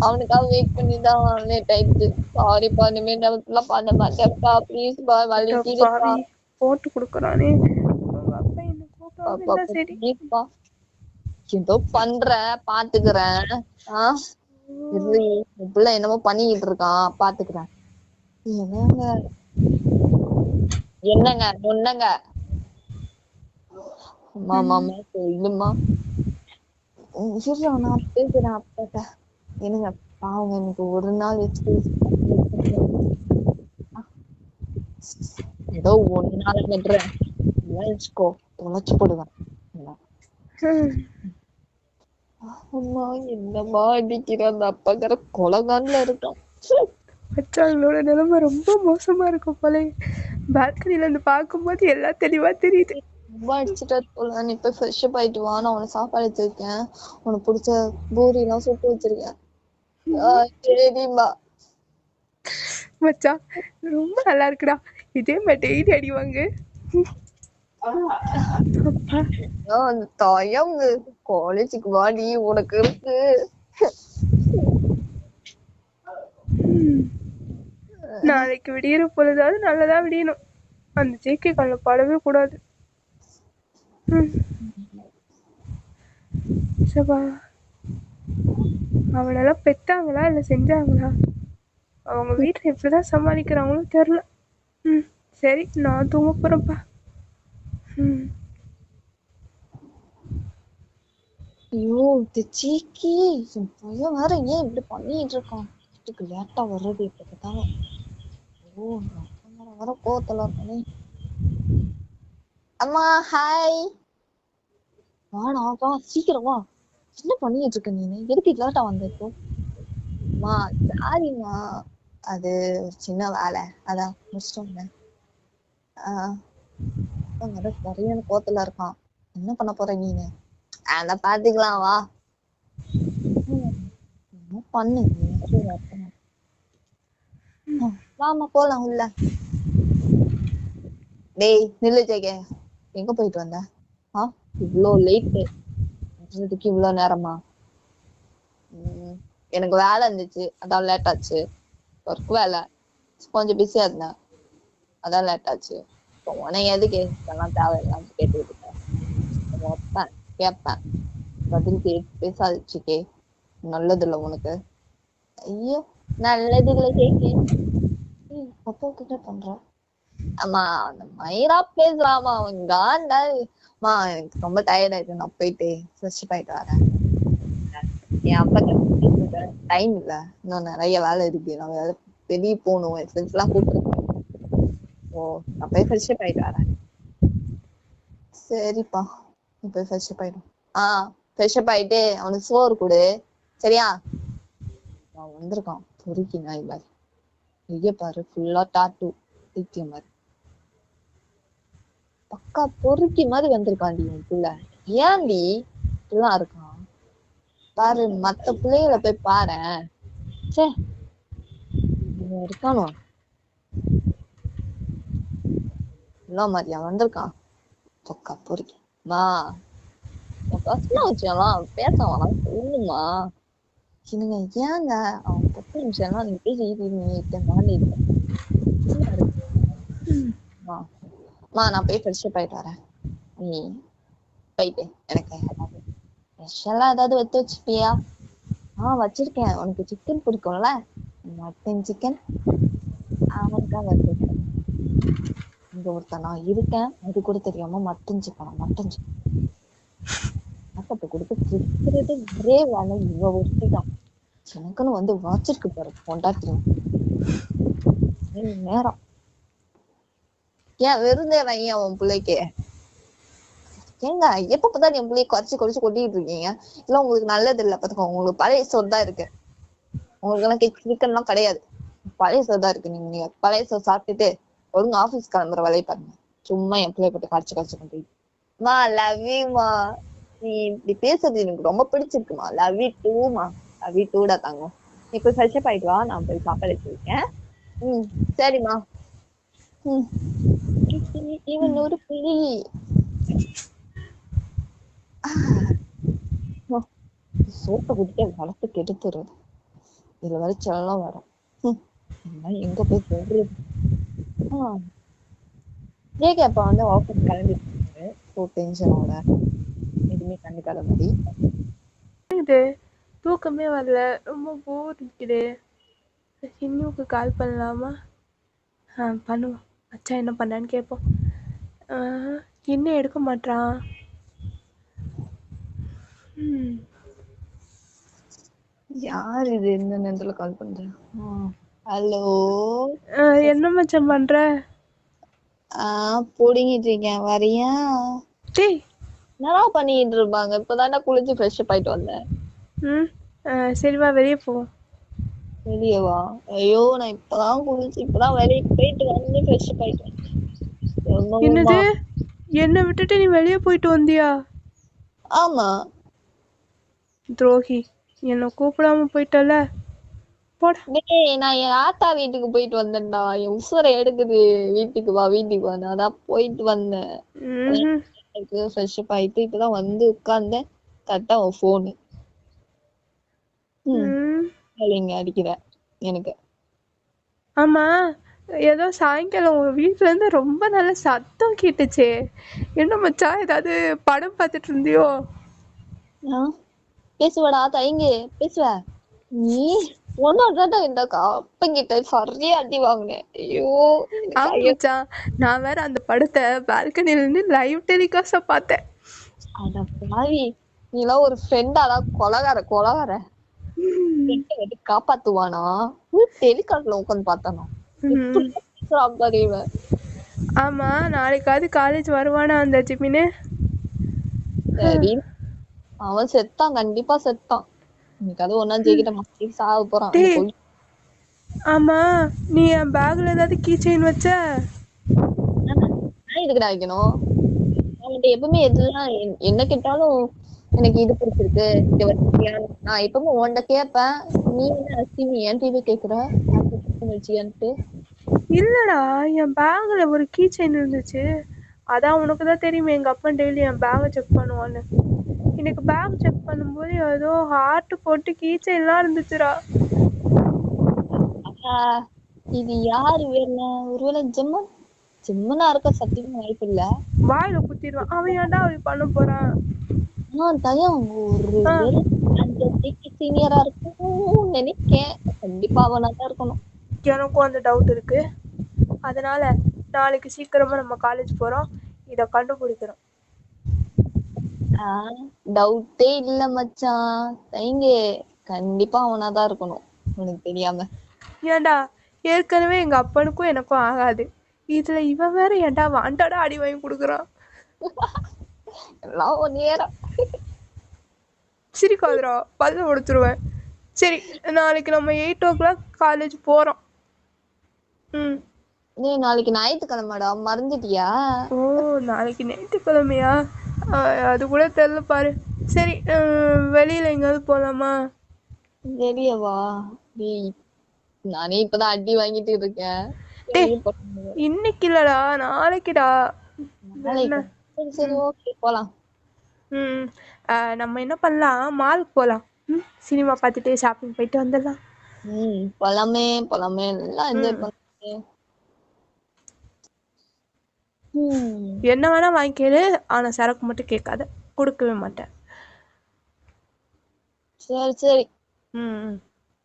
B: அவனுக்காக வெயிட் பண்ணி தான் லேட் ஆயிடுச்சு. சாரிப்பா, இனிமேல் எல்லாம் பண்ண மாட்டேன்ப்பா. ப்ளீஸ்ப்பா, வலிக்குதுப்பா.
A: போட்டு கொடுக்குறானே.
B: ஏதோ பண்ற, பாத்துக்கிறேன். புள்ள என்னமோ பண்ணிக்கிட்டு இருக்கான், பாத்துக்கிறேன். என்னங்க சொன்னங்க? மாமா சொல்லுமா. நான் பேசுறேன் அப்பாட்ட. என்னங்க பாவங்க, எனக்கு ஒரு நாள் ஏதோ ஒரு நாள் விடுறேன், வச்சுக்கோ, தொலைச்சு போடுவேன். அம்மா என்னம்மா அடிக்கிற? அந்த அப்பாக்கிற கொலகான்ல இருக்கான்.
A: மச்சாங்களோட நிலைமை ரொம்ப மோசமா இருக்கும் போல. பால்கனில இருந்து பார்க்கும்போது எல்லாம் தெளிவா தெரியுது.
B: ரொம்ப அடிச்சுட்டா போல. நீ போய் ஃப்ரெஷ்அப் ஆயிட்டு வா, நான் உனக்கு சாப்பாடு வச்சிருக்கேன். உனக்கு பிடிச்ச பூரி எல்லாம் சுட்டு வச்சிருக்கேன். சரிம்மா.
A: மச்சான் ரொம்ப நல்லா இருக்குடா. இதே மாதிரி டெய்லி அடிவாங்க.
B: அந்த தாயம் காலேஜுக்கு வாடி, உனக்கு இருக்கு.
A: நாளைக்கு விடியிற பொழுதாவது நல்லதா விடியணும். அந்த ஜேகே கால பாடவே கூடாது. சபா, அவனெல்லாம் பெத்தாங்களா இல்ல செஞ்சாங்களா? அவங்க வீட்டுல எப்படிதான் சமாளிக்கிறாங்களோ தெரியல. சரி, நான் தூங்க போறேன்ப்பா.
B: ஐயோ, ஜிக்கி, என் பையன் வேற ஏன் இப்படி பண்ணிட்டு இருக்கான்? வீட்டுக்கு லேட்டா வர்றது இப்ப பார்த்தாலும். ஓ, வர கோவத்துல இருக்கானே. அம்மா ஹாய். வாடா வா, சீக்கிரம் வா. என்ன பண்ணிட்டு இருக்க நீ? எதுக்கு லேட்டா வந்த இப்போ? அம்மா சாரிம்மா, அது ஒரு சின்ன வேலை, அதான் முடிச்சிட்டோங்க. சரியான கோவத்துல இருக்கான். என்ன பண்ண போற நீனு? அத பாத்துக்கலாம் வா. பண்ணு, வாமா போலாம் உள்ள. டேய் நில்லு ஜெகே, எங்க போயிட்டு வந்த? இவ்ளோ லேட்டு, இவ்ளோ நேரமா? எனக்கு வேலை இருந்துச்சு, அதான் லேட் ஆச்சு. ஒர்க் வேலை, கொஞ்சம் பிஸியா இருந்தேன், அதான் லேட் ஆச்சு. உனக்கு எதுக்கு இதெல்லாம் தேவையில்லாம கேட்டுக்கிட்டு இருக்க? கேட்பேன், பதில் பேசாதுச்சுக்கே, நல்லது இல்ல உனக்கு. ஐயோ, நல்லது இல்ல கேக்கே. அப்போ கிட்ட பண்ற. ஆமா, அந்த மயிரா பேசலாமா? அவன் காண்டாமா. எனக்கு ரொம்ப டயர்ட் ஆயிட்டு, நான் போயிட்டு ஃப்ரெஷ் ஆயிட்டு வரேன். என் அப்பா டைம் இல்ல, இன்னும் நிறைய வேலை இருக்கு. நான் வேலை வெளியே போகணும், என் ஃப்ரெண்ட்ஸ் எல்லாம் கூப்பிட்டுருக்கேன். ஓ, நான் போய் ஃப்ரெஷ் ஆயிட்டு வரேன். சரிப்பா, நீ போய் ஃப்ரெஷ் ஆயிடும். ஃப்ரெஷ் ஆயிட்டு அவனுக்கு சோறு கொடு, சரியா? அவன் வந்திருக்கான் பொறுக்கி நாய் மாதிரி. ஐய பாரு, ஃபுல்லா டாட்டூ, மாதிரி. பக்கா பொறுக்கி மாதிரி வந்திருக்காண்டி உன் பிள்ளை. ஏன்டி இப்படிலாம் இருக்கான் பாரு, மத்த பிள்ளைகளை போய் பாரு. சே இருக்கானோ எல்லாம் மாதிரியா வந்திருக்கான் பக்கா பொறுக்கி. மா பசங்க வச்செல்லாம் பேச வேணாம் சொல்லுமா. சின்னங்க ஏங்க அவன் 10 நிமிஷம்லாம் நீங்க பேசிட்டு மாண்டிட்டு நான் போய் ஃப்ரெஷ்அப் ஆயிட்டு வரேன். நீ போயிட்டு எனக்கு ஸ்பெஷலா ஏதாவது எடுத்து வச்சுப்பியா? வச்சிருக்கேன். உனக்கு சிக்கன் பிடிக்கும்ல, மட்டன் சிக்கன் அவனுக்காக வச்சிருக்கேன். இங்க ஒருத்தன் நான் இருக்கேன் அது கூட தெரியாம மட்டன் சிக்கன் மட்டத்தை கொடுத்து திட்டுறது ஒரே வேலை இவ ஒருத்திதான். எனக்குன்னு வந்து வாச்சிருக்கு பாரு கொண்டாட்டி நேரம். ஏன் வெறுந்தேன் ஏன் உன் பிள்ளைக்கு? ஏங்க எப்பதான் என் பிள்ளைய குறைச்சு கொட்டிட்டு இருக்கீங்க? இல்ல உங்களுக்கு நல்லது இல்ல பாத்துக்கோ. உங்களுக்கு பழைய சோறு தான் இருக்கு. உங்களுக்கு எல்லாம் சிக்கன் எல்லாம் கிடையாது. பழைய சோறு தான் இருக்கு. நீங்க பழைய சோறு சாப்பிட்டுட்டு ஒழுங்கு ஆபீஸ் கிளம்புற வேலையை பாருங்க. சும்மா என் பிள்ளைய போட்டு கடிச்சு கொண்டு மா லவ் யூமா. நீ இப்படி பேசுறது எனக்கு ரொம்ப பிடிச்சிருக்குமா. லவ் யூ டூமா. லவ் யூ டூடா தாங்க. நீ போய் ஃப்ரெஷ்அப் ஆயிட்டு வா, நான் போய் சாப்பாடு வச்சிருக்கேன். சரிம்மா. இவன் ஒரு புலி. சோப்பை குடிக்க வளர்த்து கெடுத்துருது. இதுல வர செல்லாம் வரும். எங்க போய் சொல்றது? அப்ப வந்து ஆஃபீஸ் கிளம்பிட்டு டென்ஷனோட எதுவுமே கண்டுக்காத மாதிரி.
A: இது தூக்கமே வரல, ரொம்ப போர் இருக்குது. சின்னுக்கு கால் பண்ணலாமா? பண்ணுவோம். மச்சான் என்ன பண்ணான்னு கேட்போம். இன்னும் எடுக்க மாட்டான்.
B: யார் இது இந்த நேரத்துல கால் பண்றேன்? ஹலோ,
A: என்ன மச்சான் பண்ற?
B: புடிங்கிட்டு இருக்கேன். வரியா?
A: டேய்
B: என்னடா பண்ணிட்டு இருப்பாங்க? இப்பதானே குளிச்சு ஃப்ரெஷ்அப் ஆயிட்டு வந்தேன்.
A: சரிவா வெளியே போவோம்.
B: வெளியவா? ஐயோ நான் இப்பதான் குளிச்சு இப்பதான் வெளியே போயிட்டு வந்து ஃப்ரெஷ்அப் ஆயிட்டு வந்தேன்.
A: என்னது? என்ன விட்டுட்டு நீ வெளியே போயிட்டு வந்தியா?
B: ஆமா.
A: துரோகி, என்ன கூப்பிடாம போயிட்டல.
B: நான் என் ஆத்தா வீட்டுக்கு போயிட்டு வந்தேன்டா. என் உசுரை எடுக்குது. வீட்டுக்கு வா வீட்டுக்கு வா. நான் அதான் போயிட்டு வந்தேன். ஃப்ரெஷ்அப் ஆயிட்டு இப்பதான் வந்து உட்கார்ந்தேன். கரெக்டா உன் போனு அடிக்கிற எனக்கு.
A: ஆமா, ஏதோ சாயங்காலம் உங்க வீட்டுல இருந்து ரொம்ப நல்ல சத்தம் கேட்டுச்சே. என்ன மச்சான், ஏதாவது படம் பார்த்துட்டு இருந்தியோ?
B: பேசுவடா தயங்கு பேசுவ. நீ ஒன்னோட இந்த அப்பங்கிட்ட சரியா அடி வாங்கினேன். ஐயோ
A: மச்சான், நான் வேற அந்த படத்தை பால்கனில இருந்து லைவ் டெலிகாஸ்ட பார்த்தேன்.
B: அட பாவி, நீலாம் ஒரு ஃப்ரெண்டாடா. கொலகார காப்பாத்துவானா? டெலிகாஸ்ட்ல உட்காந்து பார்த்தானா?
A: ஆமா, நாளைக்காவது காலேஜ் வருவானா அந்த ஜிமினு?
B: சரி, அவன் செத்தான், கண்டிப்பா செத்தான். இன்னைக்கு அது ஒன்னா ஜெயிக்கிட்ட சாக போறான்.
A: ஆமா, நீ என் பேக்ல ஏதாவது கீ செயின் வச்ச?
B: இதுக்குடா வைக்கணும்? அவன்கிட்ட எப்பவுமே எதுலாம் என்ன கேட்டாலும் எனக்கு இது பிடிச்சிருக்கு, இது வச்சிருக்கியா? நான் எப்பவுமே உன்கிட்ட கேட்பேன். நீ என்ன அசிமி என்கிட்ட கேக்குற வச்சியான்ட்டு?
A: இல்லடா, என் பேக்ல ஒரு கீ செயின் இருந்துச்சு. அதான் உனக்கு தான் தெரியுமே, எங்க அப்பா டெய்லி என் பேக்கை செக் பண்ணுவான்னு. இன்னைக்கு பேக் செக் பண்ணும்போது ஏதோ ஹார்ட் போட்டு கீ செயின்லாம் இருந்துச்சுடா.
B: இது யாரு வேணும்? ஒருவேளை ஜெம்மனா இருக்க சத்தியமா வாய்ப்பு இல்ல.
A: வாயில குத்திடுவான். அவன் ஏன்டா அப்படி பண்ண போறான்?
B: தயம் ஒரு சீனியரா இருக்கும் நினைக்கேன். கண்டிப்பா அவனாதான் இருக்கணும்.
A: எனக்கும் அந்த டவுட் இருக்கு. அதனால நாளைக்கு சீக்கிரமா நம்ம காலேஜ் போறோம், இத கண்டுபிடிக்கிறோம்.
B: டவுட்டே இல்ல மச்சான். தயங்கு, கண்டிப்பா அவனாதான் இருக்கணும் உனக்கு தெரியாம.
A: ஏன்டா, ஏற்கனவே எங்க அப்பனுக்கும் எனக்கும் ஆகாது. இதுல இவன் வேற ஏன்டா வாண்டாடா அடி வாங்கி கொடுக்குறான்.
B: எல்லாம் ஒரு நேரம்.
A: சிரிக்காதுடா, பல்ல உடைச்சிருவேன். சரி, நாளைக்கு நம்ம 8 o'clock காலேஜ் போறோம்.
B: டேய் நாளைக்கு ஞாயிற்றுக்கிழமைடா, மறந்துட்டியா?
A: ஓ, நாளைக்கு ஞாயிற்றுக்கிழமையா? அது கூட தெரியல பாரு. சரி, வெளியில் எங்கேயாவது போகலாமா?
B: வெளியவா? டேய் நானே இப்பதான் அடி வாங்கிட்டு இருக்கேன்.
A: டே,
B: வெளிய போறது.
A: இன்னைக்கு இல்லடா, நாளைக்குடா. என்ன?
B: நாளைக்கு சரி சரி ஓகே போலாம்.
A: ம் நம்ம என்ன பண்ணலாம், மாலுக்கு போகலாம். சினிமா பார்த்துட்டு ஷாப்பிங் போயிட்டு வந்துடலாம்.
B: போலாமே போலாமே, எல்லாம் என்ஜாய் பண்ணே.
A: என்ன வேணா வாங்கிக்கேளு, ஆனால் சரக்கு மட்டும் கேட்காத, கொடுக்கவே மாட்டேன்.
B: சரி சரி,
A: ம்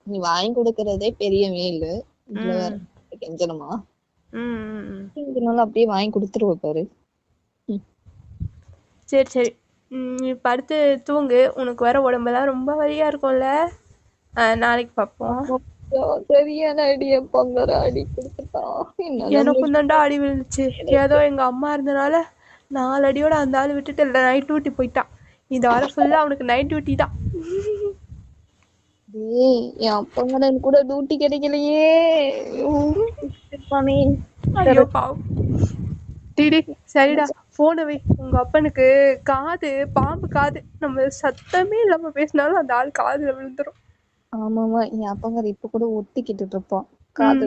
B: நீ வாங்கி கொடுக்கறதே பெரிய மேலு, இதுல வேற கெஞ்சணுமா? கெஞ்சனாலும் அப்படியே வாங்கி கொடுத்துருவ பாரு.
A: சரி சரி, நீ படுத்து தூங்கு. உனக்கு வர உடம்பெல்லாம் ரொம்ப வலியா இருக்கும்ல. நாளைக்கு பார்ப்போம்.
B: சரியான அடிய பொங்கற அடி கொடுத்துட்டான்.
A: எனக்கும் தாண்டா அடி விழுந்துச்சு. ஏதோ எங்க அம்மா இருந்தனால 4 அடியோட அந்த ஆள் விட்டுட்டு நைட் டியூட்டி போயிட்டான். இந்த வாரம் ஃபுல்லா அவனுக்கு நைட் டியூட்டி தான்.
B: டேய் என் அப்பங்கடன் கூட டியூட்டி கிடைக்கலையே.
A: ஐயோ பாவம். டிடி சரிடா, போனை வை. உங்க அப்பனுக்கு காது பாம்பு காது. நம்ம சத்தமே இல்லாம பேசினாலும் அந்த ஆள் காதுல விழுந்துரும்.
B: ஆமாமா, என் அப்பங்கார இப்ப கூட ஒட்டிக்கிட்டு இருப்பான் காது.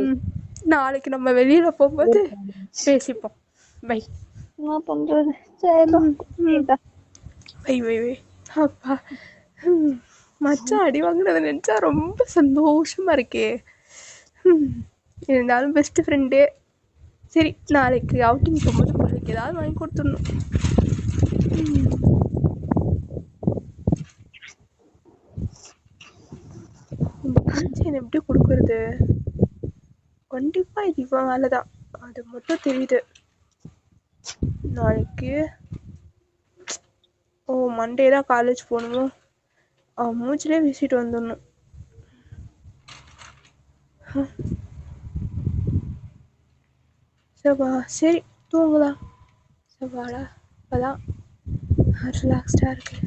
A: நாளைக்கு நம்ம வெளியில போகும்போது பேசிப்போம். பை.
B: என்ன பண்றது? சரி
A: வை வை வை. அப்பா, மச்சான் அடி வாங்கினதை நினைச்சா ரொம்ப சந்தோஷமா இருக்கே. இருந்தாலும் பெஸ்ட் ஃப்ரெண்டு. சரி, நாளைக்கு அவுட்டிங் போகும்போது நாளைக்கு ஏதாவது வாங்கி கொடுத்துடணும். இந்த கஞ்சன் எப்படி கொடுக்குறது? கண்டிப்பா இது இவன் வேலைதான், அது மட்டும் தெரியுது. நாளைக்கு மண்டே தான் காலேஜ் போகணுமோ, அவன் மூச்சிலே வீசிட்டு வந்துடணும். சபா, சரி தூங்கலாம். சபாடா, இப்போதான் ரிலாக்ஸ்டாக இருக்கு.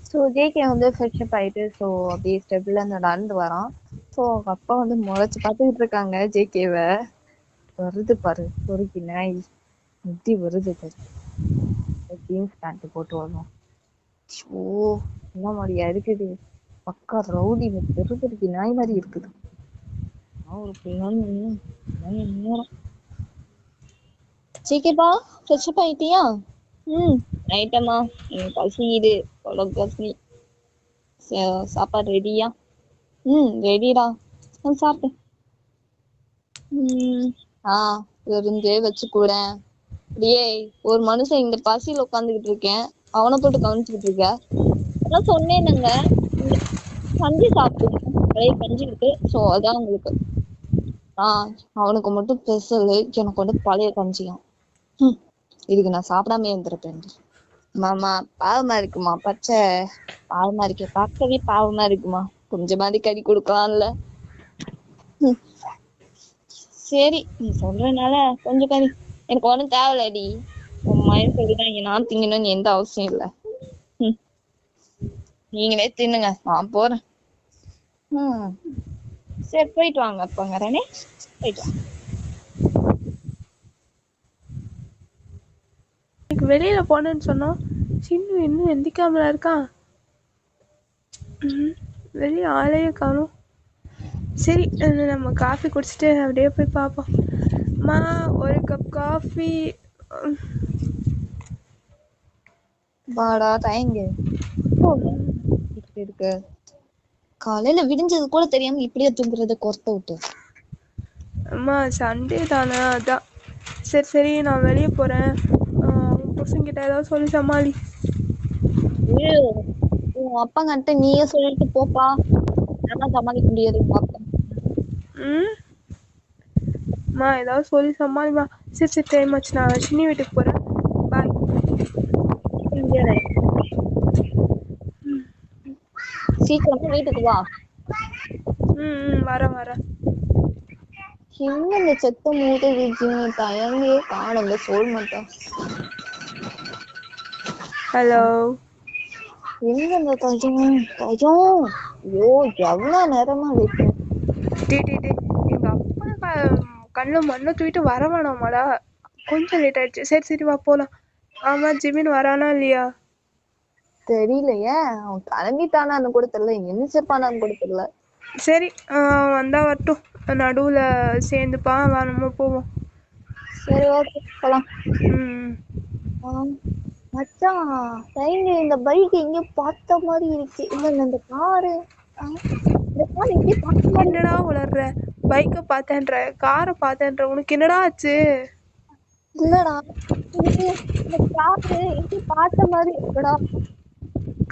B: ஸோ ஜேகே வந்து ஃப்ரெஷ்அப் ஆயிட்டு ஸோ அப்படியே ஸ்டெப்ல இருந்து நடந்து வரான். ஸோ அவங்க அப்பா வந்து முளைச்சு பார்த்துக்கிட்டு இருக்காங்க ஜேகேவை. வருது பாரு பொறுக்கி நாய், எப்படி வருது பாரு. ஜீன்ஸ் பேண்ட் போட்டு வரும். ஓ, என்ன மாதிரியா இருக்குது, பக்கா ரவுடி பெருபெருக்கி நாய் மாதிரி இருக்குது. ஜேகேபா ஃப்ரெஷ்அப் ஆயிட்டியா? நைட்டம்மா எனக்கு பசிக்குது, பசி. சாப்பாடு ரெடியா? ரெடிடா, சாப்பிடு. இருந்தே வச்சு கூட. அப்படியே ஒரு மனுஷன் இந்த பசியில உட்காந்துக்கிட்டு இருக்கேன், அவனை போட்டு கவனிச்சுக்கிட்டு இருக்க. அதான் சொன்னேனுங்க, கஞ்சி சாப்பிடுங்க, பழைய கஞ்சி இருக்கு. ஸோ அதான் உங்களுக்கு. அவனுக்கு மட்டும் ஸ்பெஷல், எனக்கு வந்து பழைய கஞ்சியும். இதுக்கு நான் சாப்பிடாம இருந்திருப்பேன். மாமா பாவமா இருக்குமா, பச்சை பாவமா இருக்கே, பார்க்கவே பாவமா இருக்குமா, கொஞ்சமாதிரி கறி கொடுக்கலாம்ல. சரி நீ சொல்றதுனால கொஞ்சம் கறி எனக்கு ஒண்ணும் தேவையில்லடி. உன் மயம் சொல்லிதான் இங்க நான் திங்கணும்னு எந்த அவசியம் இல்லை. நீங்களே தின்னுங்க, நான் போறேன். சரி போயிட்டு வாங்க அப்பங்கிறனே, போயிட்டு வாங்க.
A: வெளியில போனேன்னு சொன்னோம், சின்ன இன்னும் எந்திக்காமல இருக்கான். வெளியே ஆளையே காணும். சரி, நம்ம காஃபி குடிச்சிட்டு அப்படியே போய் பார்ப்போம். அம்மா, ஒரு கப் காஃபி.
B: வாடா தயங்க இருக்கு. காலையில விடிஞ்சது கூட தெரியாம இப்படியே தூங்குறத கொறத்த விட்டு.
A: அம்மா சண்டே தானே, அதான். சரி சரி, நான் வெளியே போறேன். பசங்கிட்ட ஏதாவது சொல்லி சமாளி.
B: உன் அப்பா கிட்ட நீயே சொல்லிட்டு போப்பா, நான் சமாளிக்க முடியாது.
A: அம்மா ஏதாவது சொல்லி சமாளிமா. சரி சரி, டைம் ஆச்சு, நான் சின்னி வீட்டுக்கு போறேன். பாய்.
B: சீக்கிரமா வீட்டுக்கு வா.
A: வரேன் வரேன்.
B: என்ன இந்த செத்த மூட்டை தயங்கே காணல, சொல் மாட்டேன்.
A: ஹலோ,
B: எங்க இந்த தைஜம் ஐயோ எவ்வளவு நேரமா வெயிட் பண்ண.
A: டே டே டே எங்க அப்பா கண்ணில் மண்ணை தூக்கிட்டு வர வேணாமாடா, கொஞ்சம் லேட் ஆயிடுச்சு. சரி சரி வா போலாம். ஆமா ஜிமின் வரானா இல்லையா?
B: தெரியலையே, அவன் கிளம்பிட்டானான்னு கூட தெரியல, எந்திரிச்சிருப்பானான்னு கூட தெரியல.
A: சரி வந்தா வரட்டும், நடுவுல சேர்ந்துப்பா, வா நம்ம போவோம்.
B: சரி ஓகே போலாம்.
A: ம்
B: மச்சான் டைம் இந்த பைக் எங்க பார்த்த மாதிரி இருக்கு. இல்ல இந்த காரு, இந்த கார் எங்க பார்த்த மாதிரி.
A: என்னடா உளர்ற? பைக்கை பார்த்தேன்ற, காரை பார்த்தேன்ற, உனக்கு என்னடா ஆச்சு?
B: இல்லடா இந்த காரு எங்க பார்த்த மாதிரி இருக்குடா.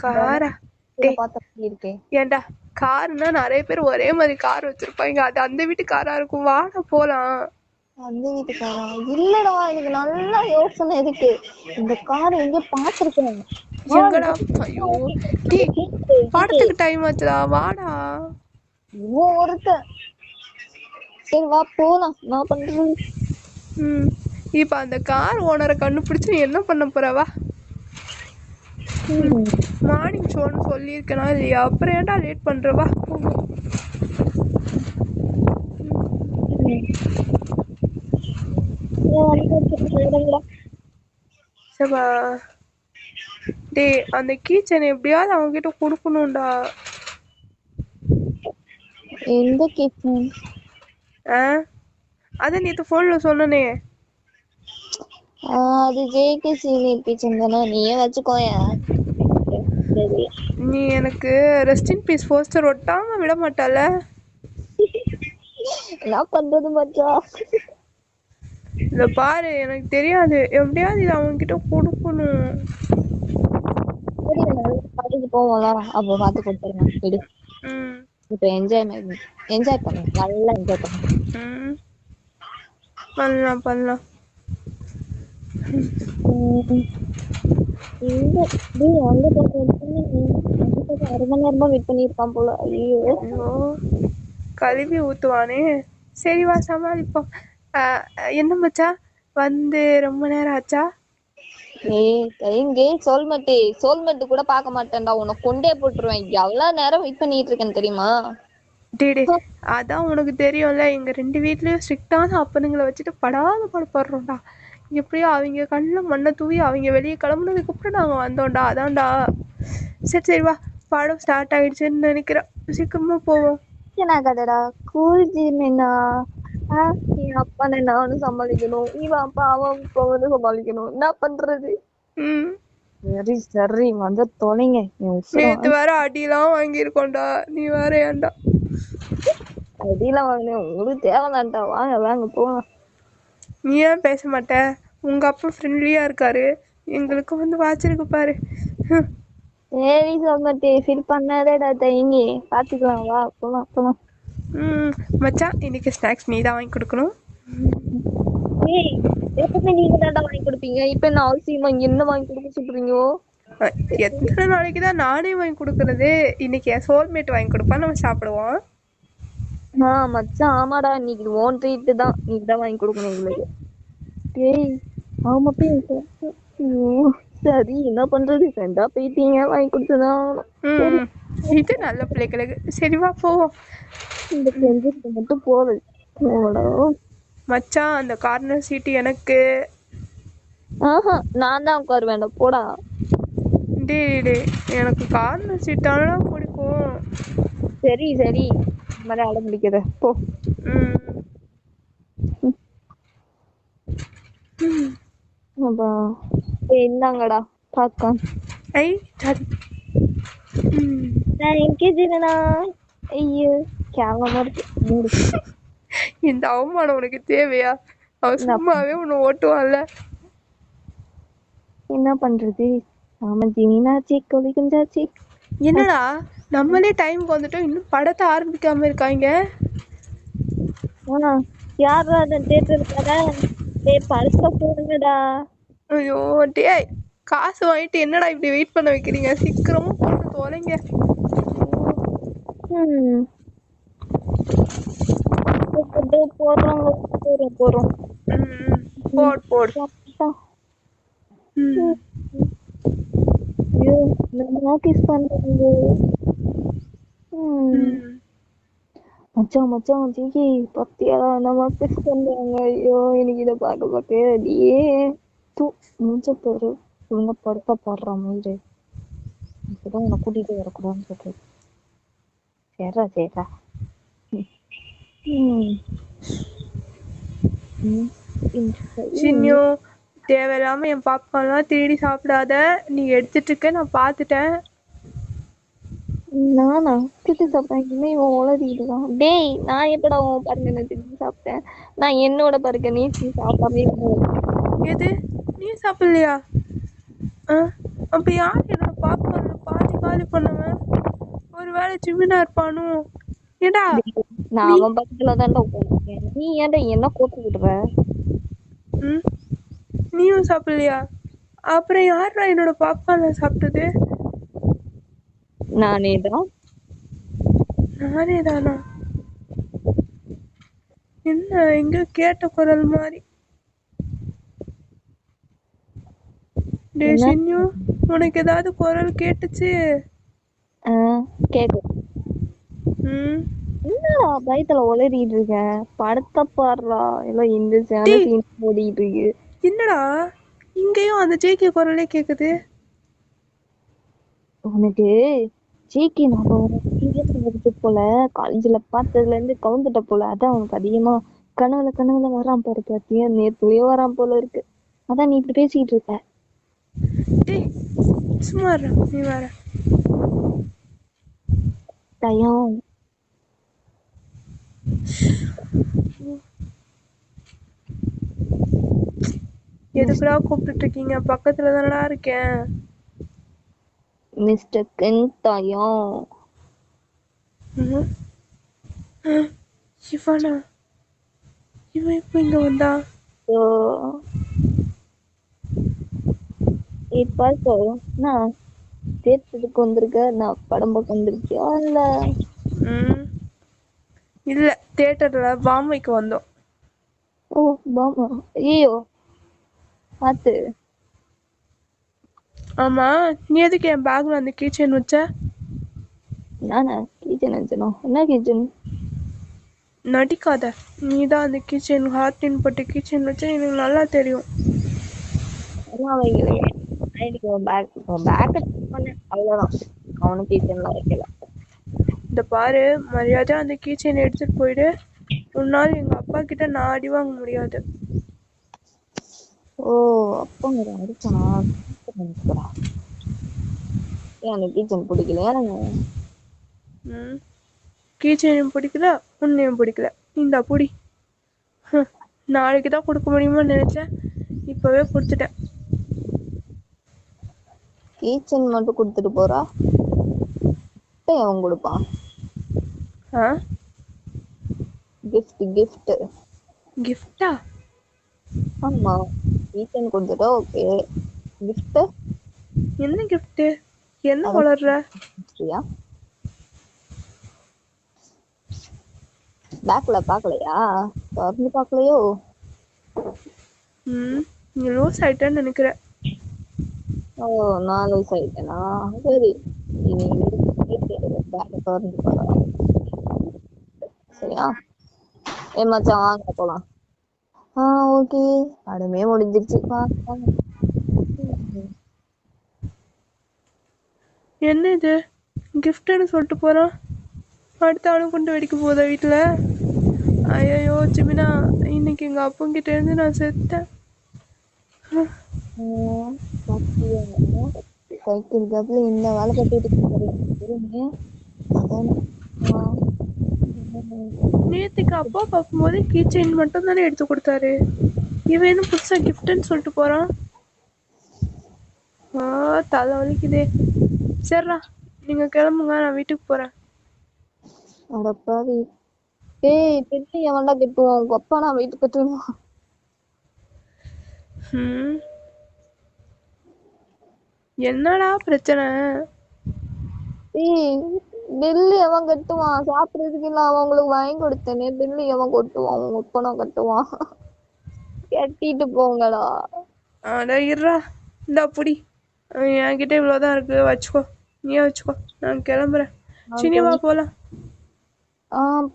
A: காரா? டே
B: பார்த்த மாதிரி இருக்கே.
A: ஏன்டா, காருன்னா நிறைய பேர் ஒரே மாதிரி கார் வச்சிருப்பாங்க, அது அந்த வீட்டு காரா இருக்கும். வாடா போலாம்.
B: அந்த வீட்டுக்காரா? இல்லடா, எனக்கு நல்ல யோசனை இருக்கு. இந்த கார் எங்க பாத்துருக்கேன்.
A: எங்கடா? ஐயோ டே, படத்துக்கு டைம் ஆச்சுடா, வாடா.
B: இவன் ஒருத்தன். சரி வா போலாம். நான் பண்றது.
A: இப்ப அந்த கார் ஓனரை கண்டுபிடிச்சு நீ என்ன பண்ண போற? வா. மார்னிங் ஷோன்னு சொல்லியிருக்கேனா இல்லையா? அப்புறம் ஏன்டா லேட் பண்ற? வா சபா. டே அந்த கீச்சனை எப்படியாவது அவங்க கிட்ட கொடுக்கணும்டா.
B: எந்த கிச்சன்?
A: அத நேத்து போன்ல சொன்னனே.
B: அது ஜேகே சீனியர் கிச்சன் தானே, நீயே வச்சுக்கோய.
A: நீ எனக்கு ரெஸ்ட் இன் பீஸ் போஸ்டர் ஒட்டாம விட மாட்டால?
B: என்ன பண்றது மச்சான்?
A: இத பாரு, எனக்கு தெரியாது, எப்படியாவது இதை அவங்க கிட்ட கொடுக்கணும்.
B: காலேஜ் போவோம்ல, அப்போ பார்த்து கொடுத்துருங்க. விடு. இப்ப என்ஜாய் பண்ணு, நல்லா என்ஜாய் பண்ணு.
A: பண்ணலாம் பண்ணலாம்.
B: அரை மணி நேரமா வெயிட் பண்ணிருக்கான் போல. ஐயோ
A: கழுவி ஊத்துவானே. சரி வா சமாளிப்போம். என்ன மச்சா வந்து ரொம்ப நேரம் ஆச்சா?
B: சோல்மெட் கூட பாக்க மாட்டேன்டா, உனக்கு கொண்டே போட்டுருவேன். எவ்வளவு நேரம் வெயிட் பண்ணிட்டு இருக்கேன் தெரியுமா?
A: டேடே அதான் உனக்கு தெரியும்ல, எங்க 2 வீட்லயும் ஸ்ட்ரிக்டான அப்பனுங்களை வச்சுட்டு படாத பாடுபடுறோம்டா. எப்படியோ அவங்க கண்ணில் மண்ணை தூவி அவங்க வெளியே கிளம்புனதுக்கு அப்புறம் நாங்க வந்தோம்டா. அதான்டா. சரி சரி வா, படம் ஸ்டார்ட் ஆயிடுச்சுன்னு நினைக்கிறேன், சீக்கிரமா போவோம்.
B: கதடா கூல் ஜீனா. என் அப்பா நானும் சமாளிக்கணும், இவன் அப்பா அவன் வந்து சமாளிக்கணும். என்ன பண்றது? சரி சரி வந்து தொலைங்க.
A: நேத்து வேற அடியெல்லாம் வாங்கியிருக்கோம்டா, நீ வேற ஏன்டா?
B: அடியெல்லாம் வாங்கினேன், உங்களுக்கு தேவைதான்டா. வாங்க வாங்க போலாம்.
A: நீ ஏன் பேச மாட்ட? உங்க அப்பா ஃப்ரெண்ட்லியா இருக்காரு, எங்களுக்கு வந்து வாச்சிருக்கு பாரு.
B: சரி சோமட்டி, ஃபீல் பண்ணாதேடா தயங்கி, பாத்துக்கலாம். வா போலாம் போலாம்.
A: மச்சான் இன்னைக்கு ஸ்நாக்ஸ் நீ தான் வாங்கி கொடுக்கணும்.
B: எப்பவுமே நீங்க தான்டா வாங்கி கொடுப்பீங்க, இப்ப என்ன அவசியமா என்ன வாங்கி கொடுக்க சொல்றீங்க?
A: எத்தனை நாளைக்கு தான் நானே வாங்கி கொடுக்கறது? இன்னைக்கு என் சோல்மேட் வாங்கி கொடுப்பா, நம்ம சாப்பிடுவோம்.
B: மச்சான் ஆமாடா, இன்னைக்கு ஓன் ட்ரீட் தான், நீ தான் வாங்கி கொடுக்கணும் எங்களுக்கு. ஏய் ஆமா சரி என்ன பண்றது, ஃப்ரெண்டா போயிட்டீங்க, வாங்கி கொடுத்துதான்.
A: இது நல்ல பிள்ளைகளுக்கு. சரி வா போவோம்.
B: இந்த ஃப்ரெண்ட்ஸ் மட்டும் போறது.
A: மச்சான் அந்த கார்னர் சீட்டு எனக்கு.
B: நான் தான் உட்கார வேண்டாம், போடா.
A: டே எனக்கு கார்னர் சீட்டானா பிடிக்கும்.
B: சரி சரி மாதிரி அடம் பிடிக்கிற போ. இந்தாங்கடா பாப்கார்ன்.
A: ஐ சரி.
B: ஐயோ கேவலமா இருக்கு.
A: இந்த அவமானம் உனக்கு தேவையா? அவன் சும்மாவே உன்னை ஓட்டுவான்ல.
B: என்ன பண்றது, நாம ஜீனாச்சி கொலி குஞ்சாச்சி.
A: என்னடா நம்மளே டைமுக்கு வந்துட்டோம், இன்னும் படத்தை ஆரம்பிக்காம இருக்காங்க.
B: யாரா தேட்டருக்காரா? பரிசா போடுங்கடா.
A: ஐயோ டே, காசு வாங்கிட்டு என்னடா இப்படி வெயிட் பண்ண வைக்கிறீங்க? சீக்கிரமா போட்டு தொலைங்க.
B: போறோம் போறோம்.
A: போடு
B: நோட்டீஸ் பண்றீங்க.
A: ம்.
B: மச்சான் மச்சான் ஜிகி பத்தியா நம்ம பேசி பண்றாங்க. ஐயோ எனக்கு இதை பார்க்க அடியே தூ மூஞ்ச பாரு. ஒழுங்கா படுத்தா பாடுற மாதிரி இப்பதான் உன்னை கூட்டிட்டு வரக்கூடாதுன்னு சொல்றது. சரிடா சரிடா. ம். ம்.
A: சின்னியோ, தேவையில்லாம என் பாப்கார்ன்லாம் திருடி சாப்பிடாத. நீ எடுத்துட்டு இருக்க, நான் பார்த்துட்டேன்.
B: நானா திட்டு சாப்பிட்டேன்? இனிமே இவன் உளறிடுவான். டேய் நான் எப்படா உன் பருங்கனை திட்டு சாப்பிட்டேன்? நான் என்னோட பருக்கனே நீ சாப்பிடாமே
A: எது, நீ சாப்பிடலையா? அப்ப யார் என்னோட பாப்கார்ன்ல பாதி காலி பண்ணவன்? ஒருவேளை ஜிமினா இருப்பானோ? ஏடா
B: நான் அவன் பக்கத்துல தான்டா உட்காந்துருக்கேன். நீ ஏன்டா என்ன கோத்து விடுற?
A: ம், நீயும் சாப்பிடலையா? அப்புறம் யாரா என்னோட பாப்கார்ன்ல சாப்பிட்டது?
B: நானே தான்.
A: நானே தானா? என்ன எங்க கேட்ட குரல் மாதிரி? டே
B: என்ன
A: சின்னியோ, உனக்கு ஏதாவது குரல் கேட்டுச்சு?
B: கேக்கு
A: ம்,
B: என்னடா பயத்துல உளறிட்டு இருக்க? படத்தை பாடுறா. எல்லாம் இந்த சேனல் சீன் ஓடிட்டு இருக்கு.
A: என்னடா இங்கேயும் அந்த ஜேகே குரலே கேக்குது?
B: உனக்கு ஜேகே ஞாபகம் வருது போல. காலேஜ்ல பார்த்ததுல இருந்து கவுந்துட்ட போல. அதான் உனக்கு அதிகமா கனவுல வரான் பாரு. பாத்தியா நேத்துலயே வரான் போல இருக்கு. அதான் நீ இப்படி பேசிட்டு இருக்க.
A: டேய் சும்மா இரு, நீ வேற.
B: தயம்
A: எதுக்குடா கூப்பிட்டு இருக்கீங்க? பக்கத்துல தானடா இருக்கேன்.
B: மிஸ்டர் கென் தயம்.
A: ம். இவனா? இவன் இப்ப இங்க வந்தா?
B: இப்போ நான் தேட்டருக்கு வந்திருக்க. நான் படம் பார்க்க வந்திருக்கியா இல்ல?
A: ம், இல்ல, தியேட்டர்ல பாம் வைக்க வந்தோம்.
B: ஓ பாமா. ஐயோ பாத்து.
A: ஆமா, நீ எதுக்கு என் பேக்ல அந்த கீச்சன் வச்ச?
B: நானா கிச்சன் வச்சனும்? என்ன கிச்சன்?
A: நடிக்காத. நீ தான் அந்த கீச்சன் ஹார்டின் போட்டு கீச்சன் வச்ச, எனக்கு நல்லா தெரியும்.
B: எல்லாம் வைக்கலையே. நைட்டுக்கு பேக் பண்ணேன் அவ்வளவுதான். அவனும் கிச்சன்ல வைக்கல.
A: இந்த பாரு, மரியாதையா அந்த கீச்சன் எடுத்துட்டு போயிடு. ஒரு நாள் எங்க அப்பா கிட்ட நான் அடி வாங்க முடியாது.
B: ஓ அப்பங்கிற அடிச்சனா? ஏன் அந்த கிச்சன் பிடிக்கலையா?
A: ம், கீச்சனையும் பிடிக்கல, உன்னையும் பிடிக்கல. இந்தா புடி. நாளைக்கு தான் கொடுக்க முடியுமான்னு நினைச்சேன், இப்பவே கொடுத்துட்டேன்.
B: கிச்சன் மட்டும் கொடுத்துட்டு போறா. அவன் கொடுப்பான் கிஃப்ட்.
A: கிஃப்டா?
B: ஆமா கிச்சன் கொடுத்துட்டா ஓகே. கிஃப்ட்
A: என்ன கிஃப்ட்? என்ன வளர்ற?
B: சரியா பேக்ல பாக்கலையா? திறந்து பாக்கலையோ?
A: ம், நீ லூஸ் ஆயிட்டேன்னு நினைக்கிறேன்.
B: ஓ நான் லூஸ் ஆயிட்டேனா? சரி நீ பேக்க திறந்து பாரு. சரியா? ஏ மச்சான் வாங்க போலாம். ஓகே படமே முடிஞ்சிருச்சு.
A: என்ன இது கிஃப்ட்னு சொல்லிட்டு போறான்? அடுத்த ஆளும் கொண்டு வெடிக்க போதா வீட்டுல? ஐயோ ஜிமினா, இன்னைக்கு எங்க அப்பங்கிட்ட இருந்து நான் செத்தேன்.
B: சைக்கிள் கப்ல இந்த வேலை கட்டிட்டு
A: நேத்துக்கு அப்பா பார்க்கும்போது கீச்செயின் மட்டும் தானே எடுத்து கொடுத்தாரு. இவன் என்ன புதுசா கிஃப்ட்னு சொல்லிட்டு போறான்? தலை வலிக்குதே. சரிடா, நீங்க கிளம்புங்க, நான் வீட்டுக்கு போறேன்.
B: அடப்பாவி. ஏய் பெட்டி எவன்டா கட்டுவான்? உங்க அப்பா நான் வீட்டுக்கு கட்டுவான்.
A: என்னடா பிரச்சனை?
B: ஏய் பில்லு எவன் கட்டுவான்? சாப்பிடுறதுக்கு இல்ல அவங்களுக்கு வாங்கி கொடுத்தேனே. பில்லு எவன் கட்டுவான்? உங்க அப்பா நான் கட்டுவான். கட்டிட்டு போங்கடா.
A: அட இருடா, இந்தா புடி. என்கிட்ட இவ்வளோதான் இருக்கு, வச்சுக்கோ. நீயே வச்சுக்கோ, நான் கிளம்புறேன். சினிமா போலாம்.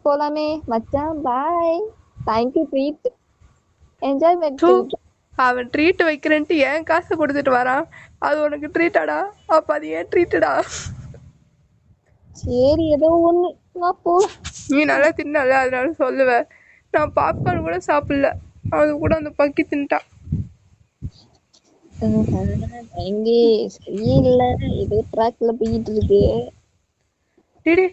B: போலாமே மச்சான். பாய். Thank you treat. என்ஜாய்மெண்ட்
A: தூ,
B: ட்ரீட்.
A: அவன் ட்ரீட் வைக்கிறேன்ட்டு ஏன் காசு கொடுத்துட்டு வரான். அது உனக்கு ட்ரீட்டாடா? அப்ப அது ஏன் ட்ரீட்டுடா?
B: சரி ஏதோ ஒண்ணு. வா போ.
A: நீ நல்லா தின்னல, அதனால சொல்லுவேன். நான் பாப்கார்ன் கூட சாப்பிடல, அது கூட அந்த பக்கி தின்ட்டா.
B: எங்கே சரியில்லை, ஏதோ ட்ராக்ல போயிட்டு இருக்கு.
A: டிடி,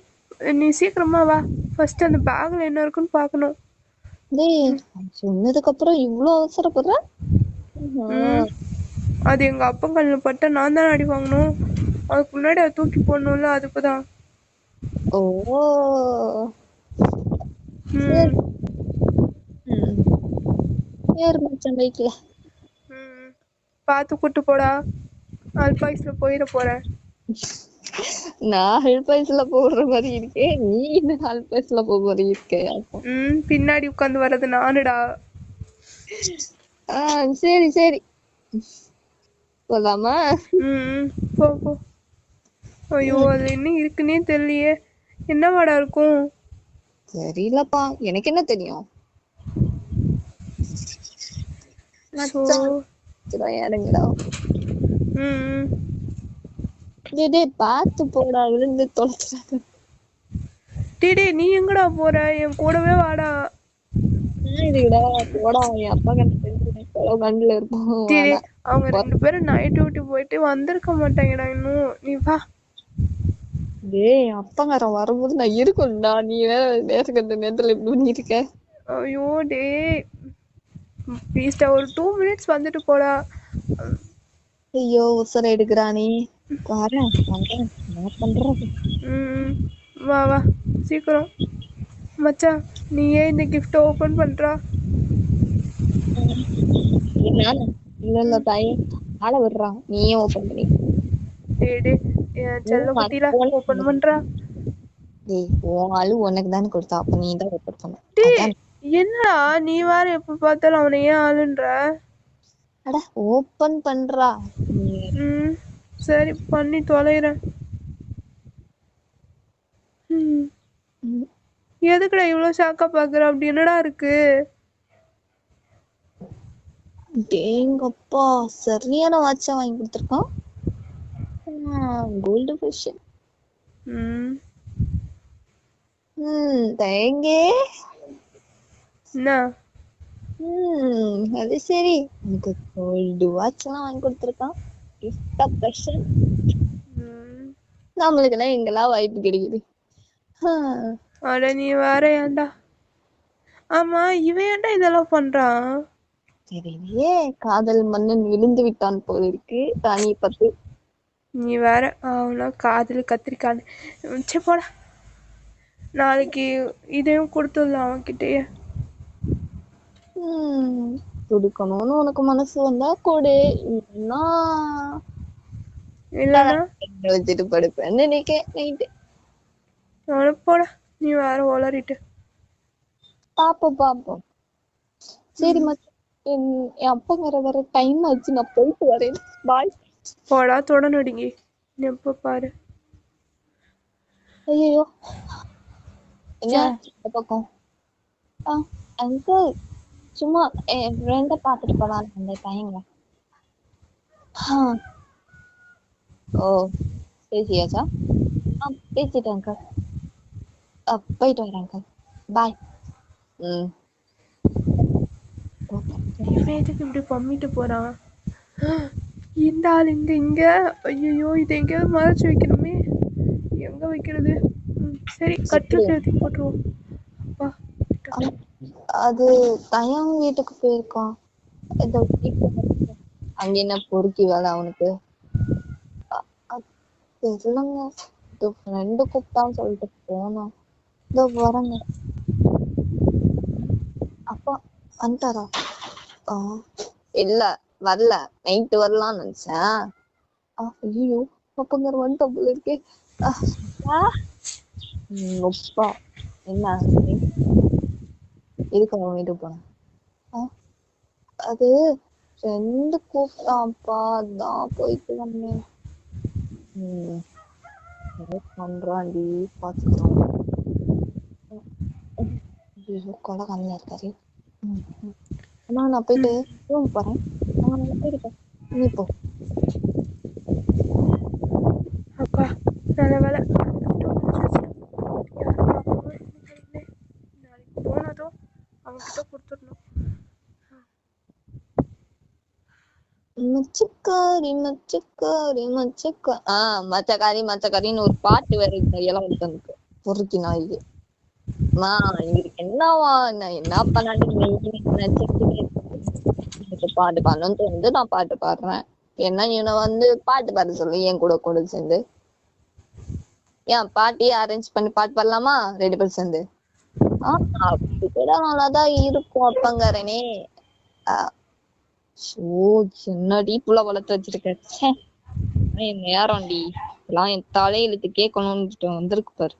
A: நீ சீக்கிரமா வா, ஃபர்ஸ்ட் அந்த பேக்ல என்ன இருக்குன்னு பார்க்கணும்.
B: டேய் சொன்னதுக்கு அப்புறம் இவ்ளோ அவசரப்படுற?
A: அது எங்க அப்பங்கல்ல பட்ட நான் தான் அடி வாங்கணும். அதுக்கு முன்னாடி அதை தூக்கி போடணும்ல, அதுக்குதான்.
B: ஓ
A: ம்,
B: சரி மச்சான் பைக்ல.
A: ம். பார்த்து கூட்டு போடா, அல்பாயுஸ்ல போயிட போறேன்.
B: நான் ஹெல்பாய்ஸ்ல போடுற மாதிரி இருக்கேன், நீ இந்த ஹெல்பாய்ஸ்ல போக மாதிரி இருக்கே.
A: பின்னாடி உட்காந்து வர்றது நானுடா.
B: சரி சரி போலாமா?
A: போ போ. ஐயோ, அதுல என்ன இருக்குன்னே தெரியலையே. என்ன வாடா இருக்கும்?
B: தெரியலப்பா, எனக்கு என்ன தெரியும். இறங்குடா. டேய் பார்த்து போடா, விழுந்து தொலைச்சிடாத.
A: டிடி, நீ எங்கடா போற? என் கூடவே வாடா.
B: இதுடா போடா, என் அப்பா கண்ணுல இருப்போம்.
A: டிடி, அவங்க 2 பேரும் நைட் டியூட்டி போயிட்டு வந்திருக்க மாட்டாங்கடா இன்னும். நீ வா.
B: டேய் அப்பங்காரன் வரும்போது நான் இருக்கும்டா, நீ வேற நேரத்துக்கு நேரத்துல இப்படி பண்ணிட்டு இருக்க.
A: ஐயோ டே, ப்ளீஸ்டா ஒரு 2 மினிட்ஸ் வந்துட்டு போடா.
B: ஐயோ உசர எடுக்கிறானே. வரேன் என்ன பண்றது.
A: வா வா சீக்கிரம். மச்சான், நீ ஏன் இந்த கிஃப்ட் ஓபன் பண்றா?
B: இல்ல தாய், ஆள விடுறான், நீயே ஓபன் பண்ணி.
A: டே என் செல்ல குட்டில ஓபன் பண்றா.
B: டேய் உன் ஆளு உனக்கு தானே கொடுத்தா, அப்ப நீ தான் ஓபன் பண்ண.
A: டேய் என்னடா நீ வேற எப்ப பார்த்தாலும் அவனை ஏன் ஆளுன்ற?
B: அட ஓபன் பண்றா.
A: சரி பண்ணி தொலைறேன். எதுக்குடா இவ்வளவு ஷாக்கா பாக்குற? அப்படி என்னடா இருக்கு?
B: டேங்கப்பா, சரியான வாட்சா வாங்கி கொடுத்துருக்கான். Gold fish. தேங்கே
A: என்ன?
B: அது சரி, எனக்கு கோல்டு வாட்ச் எல்லாம் வாங்கி கொடுத்துருக்கான். Gift pressure. நம்மளுக்கு எல்லாம் எங்கெல்லாம் வாய்ப்பு கிடைக்குது.
A: அட நீ வேற ஏன்டா. ஆமா, இவன் ஏன்டா இதெல்லாம் பண்றான்?
B: தெரியலையே, காதல் மன்னன் விழுந்து விட்டான் போல இருக்கு. ராணியை பத்து.
A: நீ வேற அவனா காதல் கத்திரிக்கான். சரி போடா, நாளைக்கு இதையும் கொடுத்துடலாம் அவன்கிட்டயே.
B: கொடுக்கணும்னு உனக்கு மனசு வந்தா கொடு,
A: இல்லைன்னா
B: வச்சுட்டு படுப்பேன்னு நினைக்கேன் நைட்டு.
A: போடா, நீ வேற உளறிட்டு.
B: பாப்போம். சரி மச்சான், என் அப்பங்கிற வர டைம் ஆச்சு, நான் போயிட்டு வரேன். பாய்.
A: போடா தொட நடுங்கி. எப்ப பாரு.
B: ஐயோ என்ன இந்த பக்கம்? அங்கிள் சும்மா என் ஃப்ரெண்ட பாத்துட்டு போலாம் அந்த டைம்ல. ஓ பேசியாச்சா? பேசிட்டேன் அங்கிள். போயிட்டு வரேன் அங்கிள். பாய்.
A: இவன் எதுக்கு இப்படி பம்மிட்டு போறான்? இந்த ஆள் இங்க. ஐயோ, இதை எங்கேயாவது மறைச்சு வைக்கணுமே. எங்க வைக்கிறது? சரி, கட்டில் எழுதி போட்டுருவோம்.
B: அது தயாங்க வீட்டுக்கு போயிருக்கான். அங்க என்ன பொறுக்கி வேலை அவனுக்கு? தெரியலங்க, ஃப்ரெண்டு கூப்பிட்டான்னு சொல்லிட்டு போனோம். இதோ வரங்க. அப்பா வந்துட்டாரா? இல்ல வரல, நைட்டு வரலாம்னு நினைச்சேன். ஐயோ அப்பங்க வந்துட்ட போல இருக்கே. அப்பா என்ன எதுக்கு அவன் வீட்டுக்கு போனேன்? அது ஃப்ரெண்டு கூப்பிட்டான்ப்பா, அதான் போயிட்டு வந்தேன். பண்றாண்டி பாத்துக்கிறோம். ஐயோ கொலை கம்மியா இருக்காரு. அம்மா நான் போயிட்டு ரூம் போறேன். நான் போயிருக்கேன், நீ போ.
A: அப்பா நல்ல வேலை. நாளைக்கு போனதும் அவன்கிட்ட கொடுத்துடணும்.
B: மச்சக்காரின்னு ஒரு பாட்டு வேற இளம் எனக்கு பொறுக்கி நாய்க்கு. அம்மா இவருக்கு என்னவா நான் என்ன பண்ணான்னு பாட்டு பாடணும்னு தோணுது, நான் பாட்டு பாடுறேன். என்ன இவனை பாட்டு பாட சொல்லு என் கூட கூட சேர்ந்து. ஏன் பாட்டியே அரேஞ்ச் பண்ணி பாட்டு பாடலாமா 2 பேர் சேர்ந்து? அப்படி கூட நல்லாதான் இருக்கும் அப்பங்காரனே. என்னடி புள்ள வளர்த்து வச்சிருக்க. என் நேரம்டி எல்லாம் என் தலையெழுத்து கேட்கணும்னு வந்திருக்கு பாரு.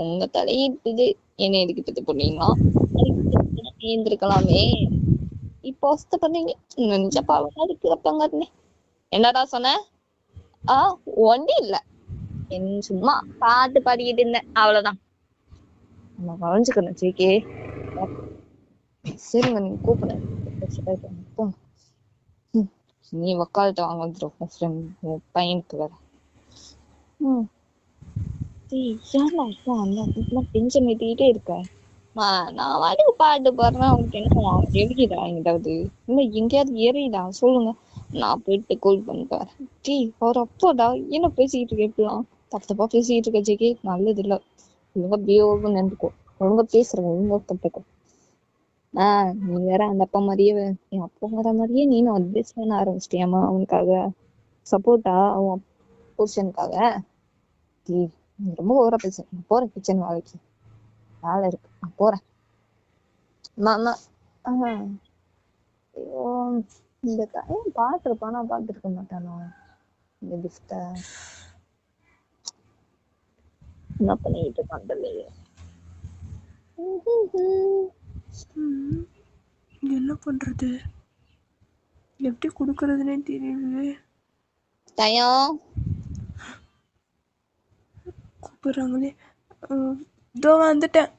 B: உங்க தலையிட்டு என்ன எதுக்கு பத்தி போனீங்களா? ஏந்திருக்கலாமே. இப்போ பண்ணீங்க நினைச்ச பாவம் இருக்கு அப்பங்காரனே. என்னடா சொன்ன? ஒண்டி இல்ல, சும்மா பாட்டு பாடிக்கிட்டு இருந்தேன், அவ்வளவுதான். நான் கவனிச்சுக்கணும் சேக்கே. சரிங்க நீங்க கூப்பிடுங்க. நீ வக்காலத்தை வாங்க வந்துடும் பையனுக்கு வேற. டென்ஷன் ஏத்திக்கிட்டே இருக்க. நான் வாட்டுக்கு பாட்டு பாடுறேன், அவனுக்கு என்ன எரியுதா எங்கிட்டாவது? இல்ல எங்கேயாவது எரியுதா சொல்லுங்க, நான் போயிட்டு கூல் பண்ணிப்பாரு. அவர் அப்பாடா என்ன பேசிக்கிட்டு இருக்க, இப்படிலாம் தப்பு தப்பா பேசிக்கிட்டு இருக்க ஜெகே, நல்லது இல்ல. ஒழுங்கா பியோன்னு நின்றுக்கோ, ஒழுங்கா பேசுறேன், ஒழுங்கா கத்துக்கோ. நீ வேற அந்த அப்பா மாதிரியே என் அப்பா வர மாதிரியே நீனும் அட்வைஸ் பண்ண ஆரம்பிச்சிட்டியாமா அவனுக்காக, சப்போர்ட்டா அவன் புருஷனுக்காக. ரொம்ப ஓவரா பேச. நான் போறேன் கிச்சன் வேலைக்கு, வேலை இருக்கு, நான் போறேன். ஐயோ இந்த டைம் பாத்துருப்பானா பாத்துருக்க மாட்டானா இந்த கிஃப்ட? என்ன பண்ணிட்டு இருக்கான் இல்லையே.
A: என்ன பண்றது, எப்படி கொடுக்கறதுனே தெரியலையே.
B: டயம்
A: கூப்பிடுறாங்களே. இதோ வந்துட்டேன்.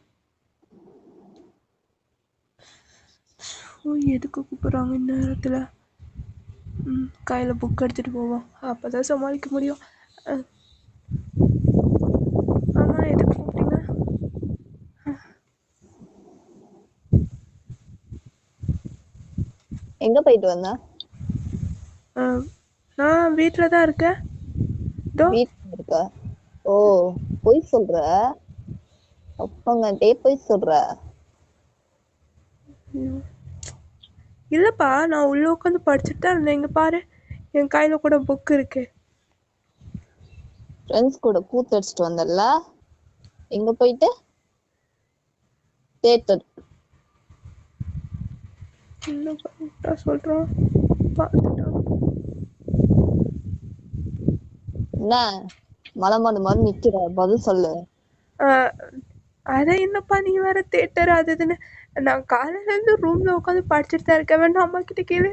A: எதுக்கு கூப்பிடுறாங்க இந்த நேரத்துல? கையில புக் எடுத்துட்டு போவோம், அப்பதான் சமாளிக்க முடியும். ஆமா எதுக்கு கூப்பிட்டீங்க?
B: எங்க போயிட்டு வந்த?
A: நான் வீட்டுலதான் இருக்கேன்.
B: வீட்டுல இருக்க? ஓ பொய் சொல்ற, அப்பங்கட்டே பொய் சொல்ற.
A: இல்லப்பா, நான் உள்ள உட்காந்து படிச்சுட்டு தான் இருந்தேன். இங்க பாரு, என் கையில கூட புக் இருக்கு.
B: ஃப்ரெண்ட்ஸ் கூட கூத்தடிச்சிட்டு வந்தல, எங்க போயிட்டு? தேட்டர்.
A: சொல்றோம்
B: என்ன மலமாடு மாதிரி நிக்கிற, பதில் சொல்லு.
A: அத என்னப்பா நீ வேற தேட்டர் அதுன்னு. நான் காலையில இருந்து ரூம்ல உட்காந்து படிச்சுட்டு தான் இருக்கேன், வேணா அம்மா கிட்ட கேளு.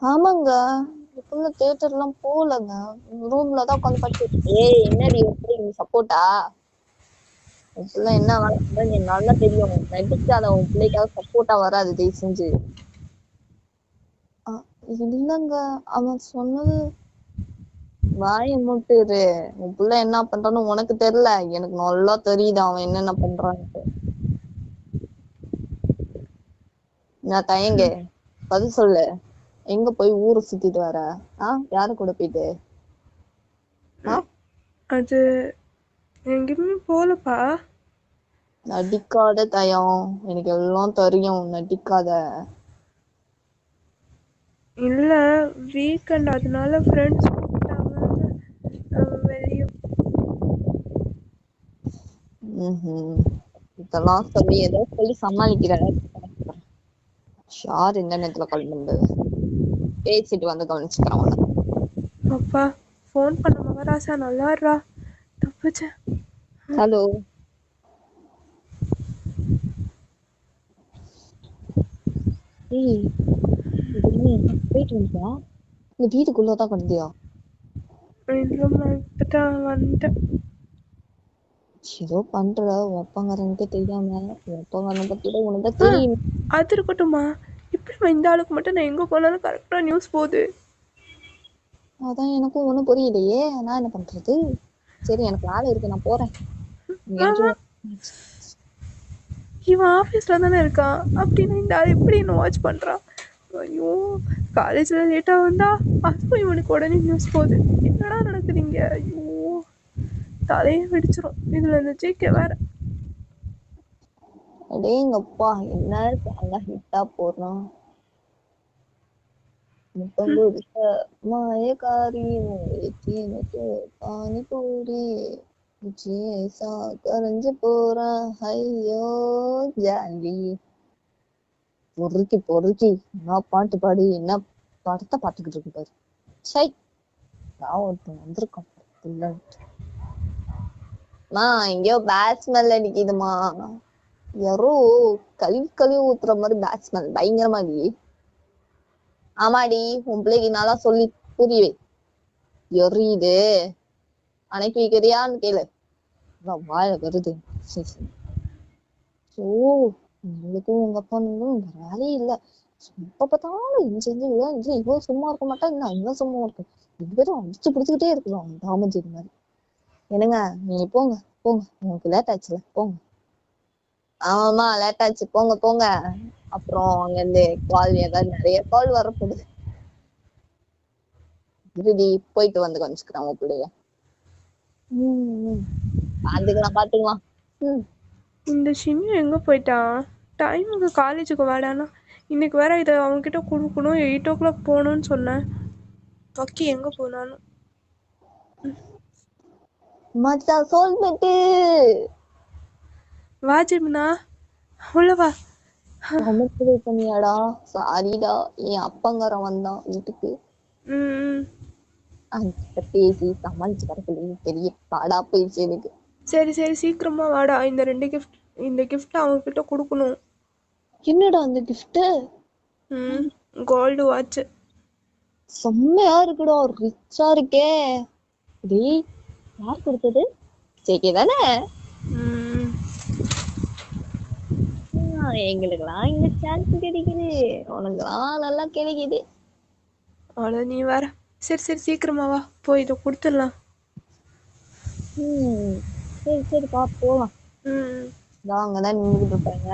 B: ஆமாங்க இப்ப தியேட்டர் எல்லாம் போலங்க, ரூம்ல தான் உட்காந்து படிச்சுட்டு. என்னடி நீ சப்போர்ட்டா? உன் பிள்ளை என்ன வேலை பண்றன்னு எனக்கு நல்லா தெரியும். நடிக்காத உன் பிள்ளைக்காக சப்போர்ட்டா வராது, தயவு செஞ்சு. இல்லங்க அவன் சொன்னது. வாய மூட்டுரு, உன் பிள்ளை என்ன பண்றான்னு உனக்கு தெரியல, எனக்கு நல்லா தெரியுது அவன் என்னென்ன பண்றான்ட்டு. நான் தயங்க பதில் சொல்லு. எங்க போய் ஊரை சுத்திட்டு வர? யாரு கூட போயிட்டு?
A: அது எங்கேயுமே போலப்பா.
B: நடிக்காத தயம், எனக்கு எல்லாம் தெரியும், நடிக்காத.
A: இல்ல வீக்கெண்ட், அதனால ஃப்ரெண்ட்ஸ் கூப்பிட்டாங்க வெளியே.
B: இதெல்லாம் சொல்லி ஏதோ சொல்லி சமாளிக்கிற. யார் இந்த நேரத்துல கால் பண்றது? பேசிட்டு வந்து கவனிச்சுக்கிறேன்.
A: அப்பா ஃபோன் பண்ண மகராசா, நல்லாடுறா, தப்பிச்சேன்.
B: ஹலோ போயிட்டு வந்தியா? இந்த வீட்டுக்குள்ளதான் கிடந்தியா?
A: இல்லைம்மா இப்பதான் வந்துட்டேன்.
B: ஏதோ பண்ற ஒப்பங்காரனுக்கு தெரியாம ஒப்பங்காரனை பத்தி கூட உனக்கு
A: ஆ
B: தெரியும்.
A: அது இருக்கட்டும்மா. இப்படிம்மா இந்த ஆளுக்கு மட்டும் நான் எங்கே போனாலும் கரெக்டாக நியூஸ் போகுது.
B: அதான் எனக்கும் ஒண்ணும் புரியலையே, நான் என்ன பண்றது? சரி எனக்கு வேலை இருக்கு, நான் போறேன்.
A: ஆமா, இவன் ஆஃபீஸில் தானே இருக்கான். அப்படின்னா இந்த ஆள் எப்படி என்ன வாட்ச் பண்ணுறான்? ஐயோ, காலேஜில் லேட்டாக வந்தா அதுவும் இவனுக்கு உடனே நியூஸ் போகுது. என்னடா நடக்குதுங்க? ஐயோ, தலையே வெடிச்சிரும். இதில் இந்த ஜேகே வேற.
B: அடேங்கப்பா, என்ன சாங்கா ஹிட்டா போடுறான். முத்தங்குடிச்ச மாயக்காரி பானிபூரி ஜேசா கரைஞ்சு போறா ஐயோ ஜாலி. பொறுக்கி பொறுக்கி என்ன பாட்டு பாடி என்ன படத்தை பாத்துக்கிட்டு இருக்கு பாரு. சை, நான் ஒருத்தன் வந்திருக்கான். எங்கேயோ பேட் ஸ்மெல் அடிக்குதுமா. யாரோ கழுவி கழுவி ஊத்துற மாதிரி பேட் ஸ்மெல் பயங்கரமா இல்லையே. ஆமாடி, உன் பிள்ளைக்கு நல்லா சொல்லி புரியவே. எரியுது, அணைக்கி வைக்கிறியான்னு கேளு. வாழ வருது. ஓ, உங்களுக்கும் உங்க அப்பானுங்களும் வேலையே இல்ல. எப்ப பார்த்தாலும் இவன் சும்மா இருக்க மாட்டா, இல்ல இவன் சும்மா இருக்கும். ரெண்டு பேரும் அடிச்சு பிடிச்சுக்கிட்டே இருக்கிறோம் தாமஜி மாதிரி. என்னங்க நீங்க போங்க போங்க, உங்களுக்கு லேட் ஆச்சுல போங்க. ஆமா லேட் ஆச்சு, போங்க போங்க. அப்புறம் அங்க இருந்து கால் ஏதாவது நிறைய கால் வரப்படுது. இறுதி போயிட்டு வந்து கொஞ்சிக்கிறான் உன் பிள்ளைய. பாத்துக்கலாம்.
A: இந்த ஷின்னு எங்கே போயிட்டான்? டைமுக்கு காலேஜுக்கு வாடானா. இன்னைக்கு வேற இதை அவன்கிட்ட கொடுக்கணும். 8 o'clock போகணும்னு சொன்னேன். பக்கி எங்கே போனாலும்.
B: மச்சான் சொல்லிட்டு
A: வா ஜெமினா, உள்ள வா.
B: பண்ணியாடா. சாரிடா, என் அப்பங்காரன் வந்தான் வீட்டுக்கு. அவன்கிட்ட பேசி சமாளிச்சு வரக்குள்ள பெரிய பாடா போயிடுச்சு எனக்கு.
A: சரி சரி சீக்கிரமா வாடா. இந்த கிஃப்ட் அவங்ககிட்ட கொடுக்கணும்.
B: என்னடா அந்த கிஃப்ட்?
A: Gold watch.
B: செம்மையா இருக்குடா, ரிச்சா இருக்கே. டேய், யார் கொடுத்தது? ஜேகே தானே? எங்களுக்கெல்லாம் இங்க சான்ஸ் கிடைக்குது, உனக்குலாம் நல்லா கிடைக்குது.
A: அவ்வளோ நீ வேற. சரி சரி சீக்கிரமா வா, போய் இதை கொடுத்துடலாம்.
B: சரி சரி பா போலாம். அங்கதான் நின்றுட்டு இருப்பாங்க.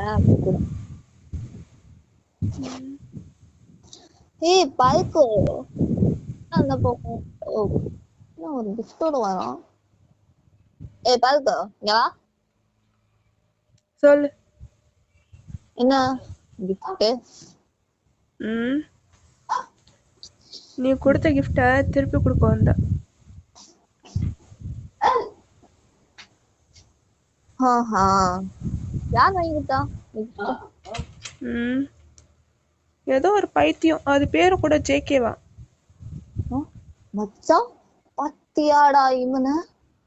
B: ஏய் பல்கு, அந்த பக்கம் ஒரு கிஃப்டோட வரோம். ஏய் பல்கு, இங்க வா.
A: சொல்லு.
B: என்ன கிஃப்ட்?
A: நீ கொடுத்த கிஃப்டை திருப்பி கொடுக்க வந்த.
B: யார் வாங்கி கொடுத்தா?
A: ஏதோ ஒரு பைத்தியம், அது பேரு கூட ஜேகேவா.
B: மச்சான் பத்தியாடா இவனை.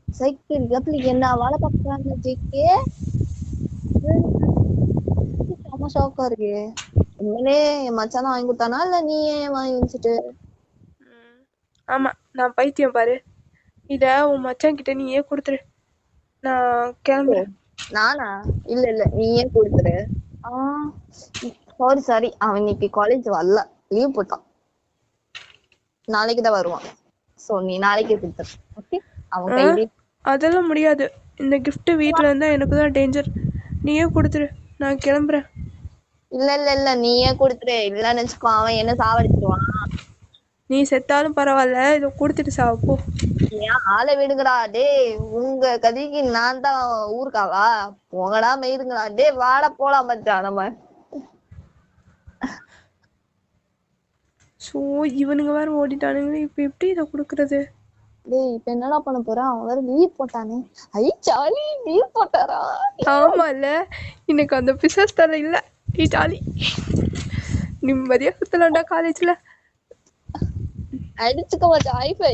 B: சைக்கிள் எப்படி என்ன வேலை பார்க்கறாங்க ஜேகே. செம ஷாக்கா இருக்கு. உண்மையிலே என் மச்சான் வாங்கி கொடுத்தானா இல்ல நீ ஏன் வாங்கி வச்சுட்டு?
A: ஆமா, நான் பைத்தியம் பாரு. இத உன் மச்சான் கிட்ட நீயே கொடுத்துரு, நான் கிளம்புறேன்.
B: நானா? இல்ல இல்ல நீயே கொடுத்துரு. சாரி, அவன் இன்னைக்கு காலேஜ் வரல, லீவ் போட்டான். நாளைக்கு தான் வருவான். சோ நீ நாளைக்கே கொடுத்துரு. ஓகே? அவன் கையிலே.
A: அதெல்லாம் முடியாது. இந்த கிஃப்ட் வீட்ல இருந்தா எனக்கு தான் டேஞ்சர். நீயே கொடுத்துரு, நான் கிளம்புறேன்.
B: இல்ல இல்ல இல்ல நீயே கொடுத்துரு, இல்லன்னு வச்சுக்கோ அவன் என்ன சாவடிச்சிருவான்.
A: நீ செத்தாலும் பரவாயில்ல, இதை கொடுத்துட்டு சாவப்போ.
B: ஏன் ஆளை விடுங்கடா. டேய், உங்க கதிக்கு நான் தான் ஊருக்காவா? போங்கடா மெய்துங்கடா. டேய் வாட போலாம் மச்சான் நம்ம.
A: ஸோ இவனுங்க வேற ஓடிட்டானுங்க. இப்ப எப்படி இதை கொடுக்கறது?
B: டேய் இப்ப என்னடா பண்ண போறான்? அவன் வேற லீவ் போட்டானே. ஐ ஜாலி, லீவ் போட்டாரா?
A: ஆமா இல்ல, இன்னைக்கு அந்த பிசாஸ் தர இல்ல. ஜாலி, நிம்மதியா சுத்தலாம்டா காலேஜ்ல.
B: அடிச்சுக்க மச்சான் ஹைஃபை.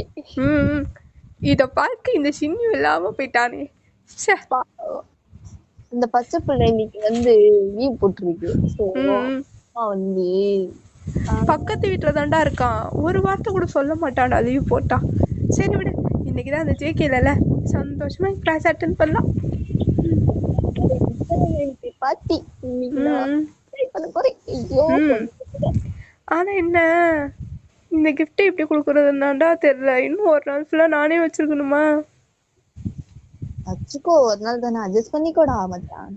A: இத பார்க்க இந்த சின்னி இல்லாம போயிட்டானே.
B: இந்த பச்சை பிள்ளை இன்னைக்கு வந்து லீவ் போட்டுருக்கு. வந்து
A: பக்கத்து வீட்டுல தாண்டா இருக்கான். ஒரு வார்த்தை கூட சொல்ல மாட்டான்டா லீவ் போட்டா. சரி விடு, இன்னைக்கு தான் அந்த ஜேகே இல்லைல்ல, சந்தோஷமா கிளாஸ் அட்டன் பண்ணலாம்.
B: பாத்தி இன்னைக்கு நான்
A: ம்
B: try பண்ண போறேன். ஐயோ
A: ம் ஆனால் என்ன, இந்த கிஃப்ட் எப்படி கொடுக்குறதுன்னாண்டா தெரியல. இன்னும் ஒரு நாள் ஃபுல்லாக நானே வச்சிருக்கணுமா?
B: வச்சுக்கோ, ஒரு நாள் தானே அட்ஜஸ்ட் பண்ணிக்கோடா மச்சான்.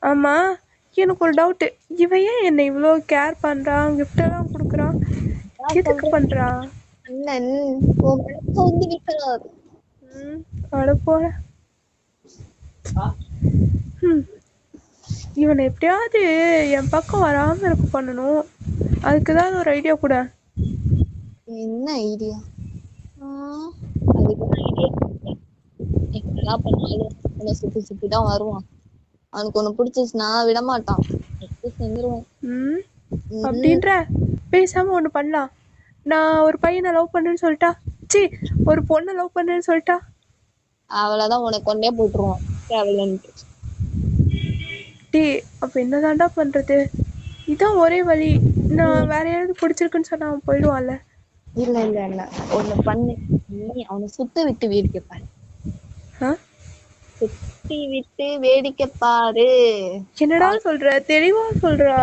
A: ஆமாம், எனக்கு ஒரு டவுட்டு. இவன் ஏன் என்னை இவ்வளோ கேர் பண்ணுறான், கிஃப்டெல்லாம் கொடுக்குறான்,
B: நான்
A: எதுக்கு
B: சொல்றேன்
A: பண்ணுறான்?
B: அண்ணன் உன் மனச வந்து விற்கிறார்.
A: அட போல. இவனை எப்படியாவது என் பக்கம் வராமல் இருக்க பண்ணணும். அதுக்கு ஏதாவது ஒரு ஐடியா கூட.
B: என்ன ஐடியா? அதுக்கு ஐடியா என்னெல்லாம் பண்ணாலும் உன்னை சுத்தி சுத்தி தான் வருவான். அவனுக்கு ஒண்ணு பிடிச்சிச்சுன்னா விடமாட்டான், செஞ்சிருவான்.
A: அப்படின்ற பேசாம ஒன்று பண்ணலாம். நான் ஒரு பையனை லவ் பண்ணேன்னு சொல்லிட்டா, சி ஒரு பொண்ணை லவ் பண்ணேன்னு சொல்லிட்டா,
B: அவளைதான் உனக்கு கொண்டே போட்டுருவான் தேவையில்லைன்ட்டு.
A: டே அப்போ என்னதான்டா பண்ணுறது? இதான் ஒரே வழி. நான் வேற யாராவது பிடிச்சிருக்குன்னு சொன்னா அவன் போயிடுவான்ல.
B: இல்ல இல்ல இல்ல, ஒண்ணு பண்ணு. நீ அவனை சுத்த விட்டு வேடிக்கை பாரு. சுத்தி விட்டு வேடிக்கை பாரு.
A: என்னடா சொல்ற? தெளிவா சொல்றா.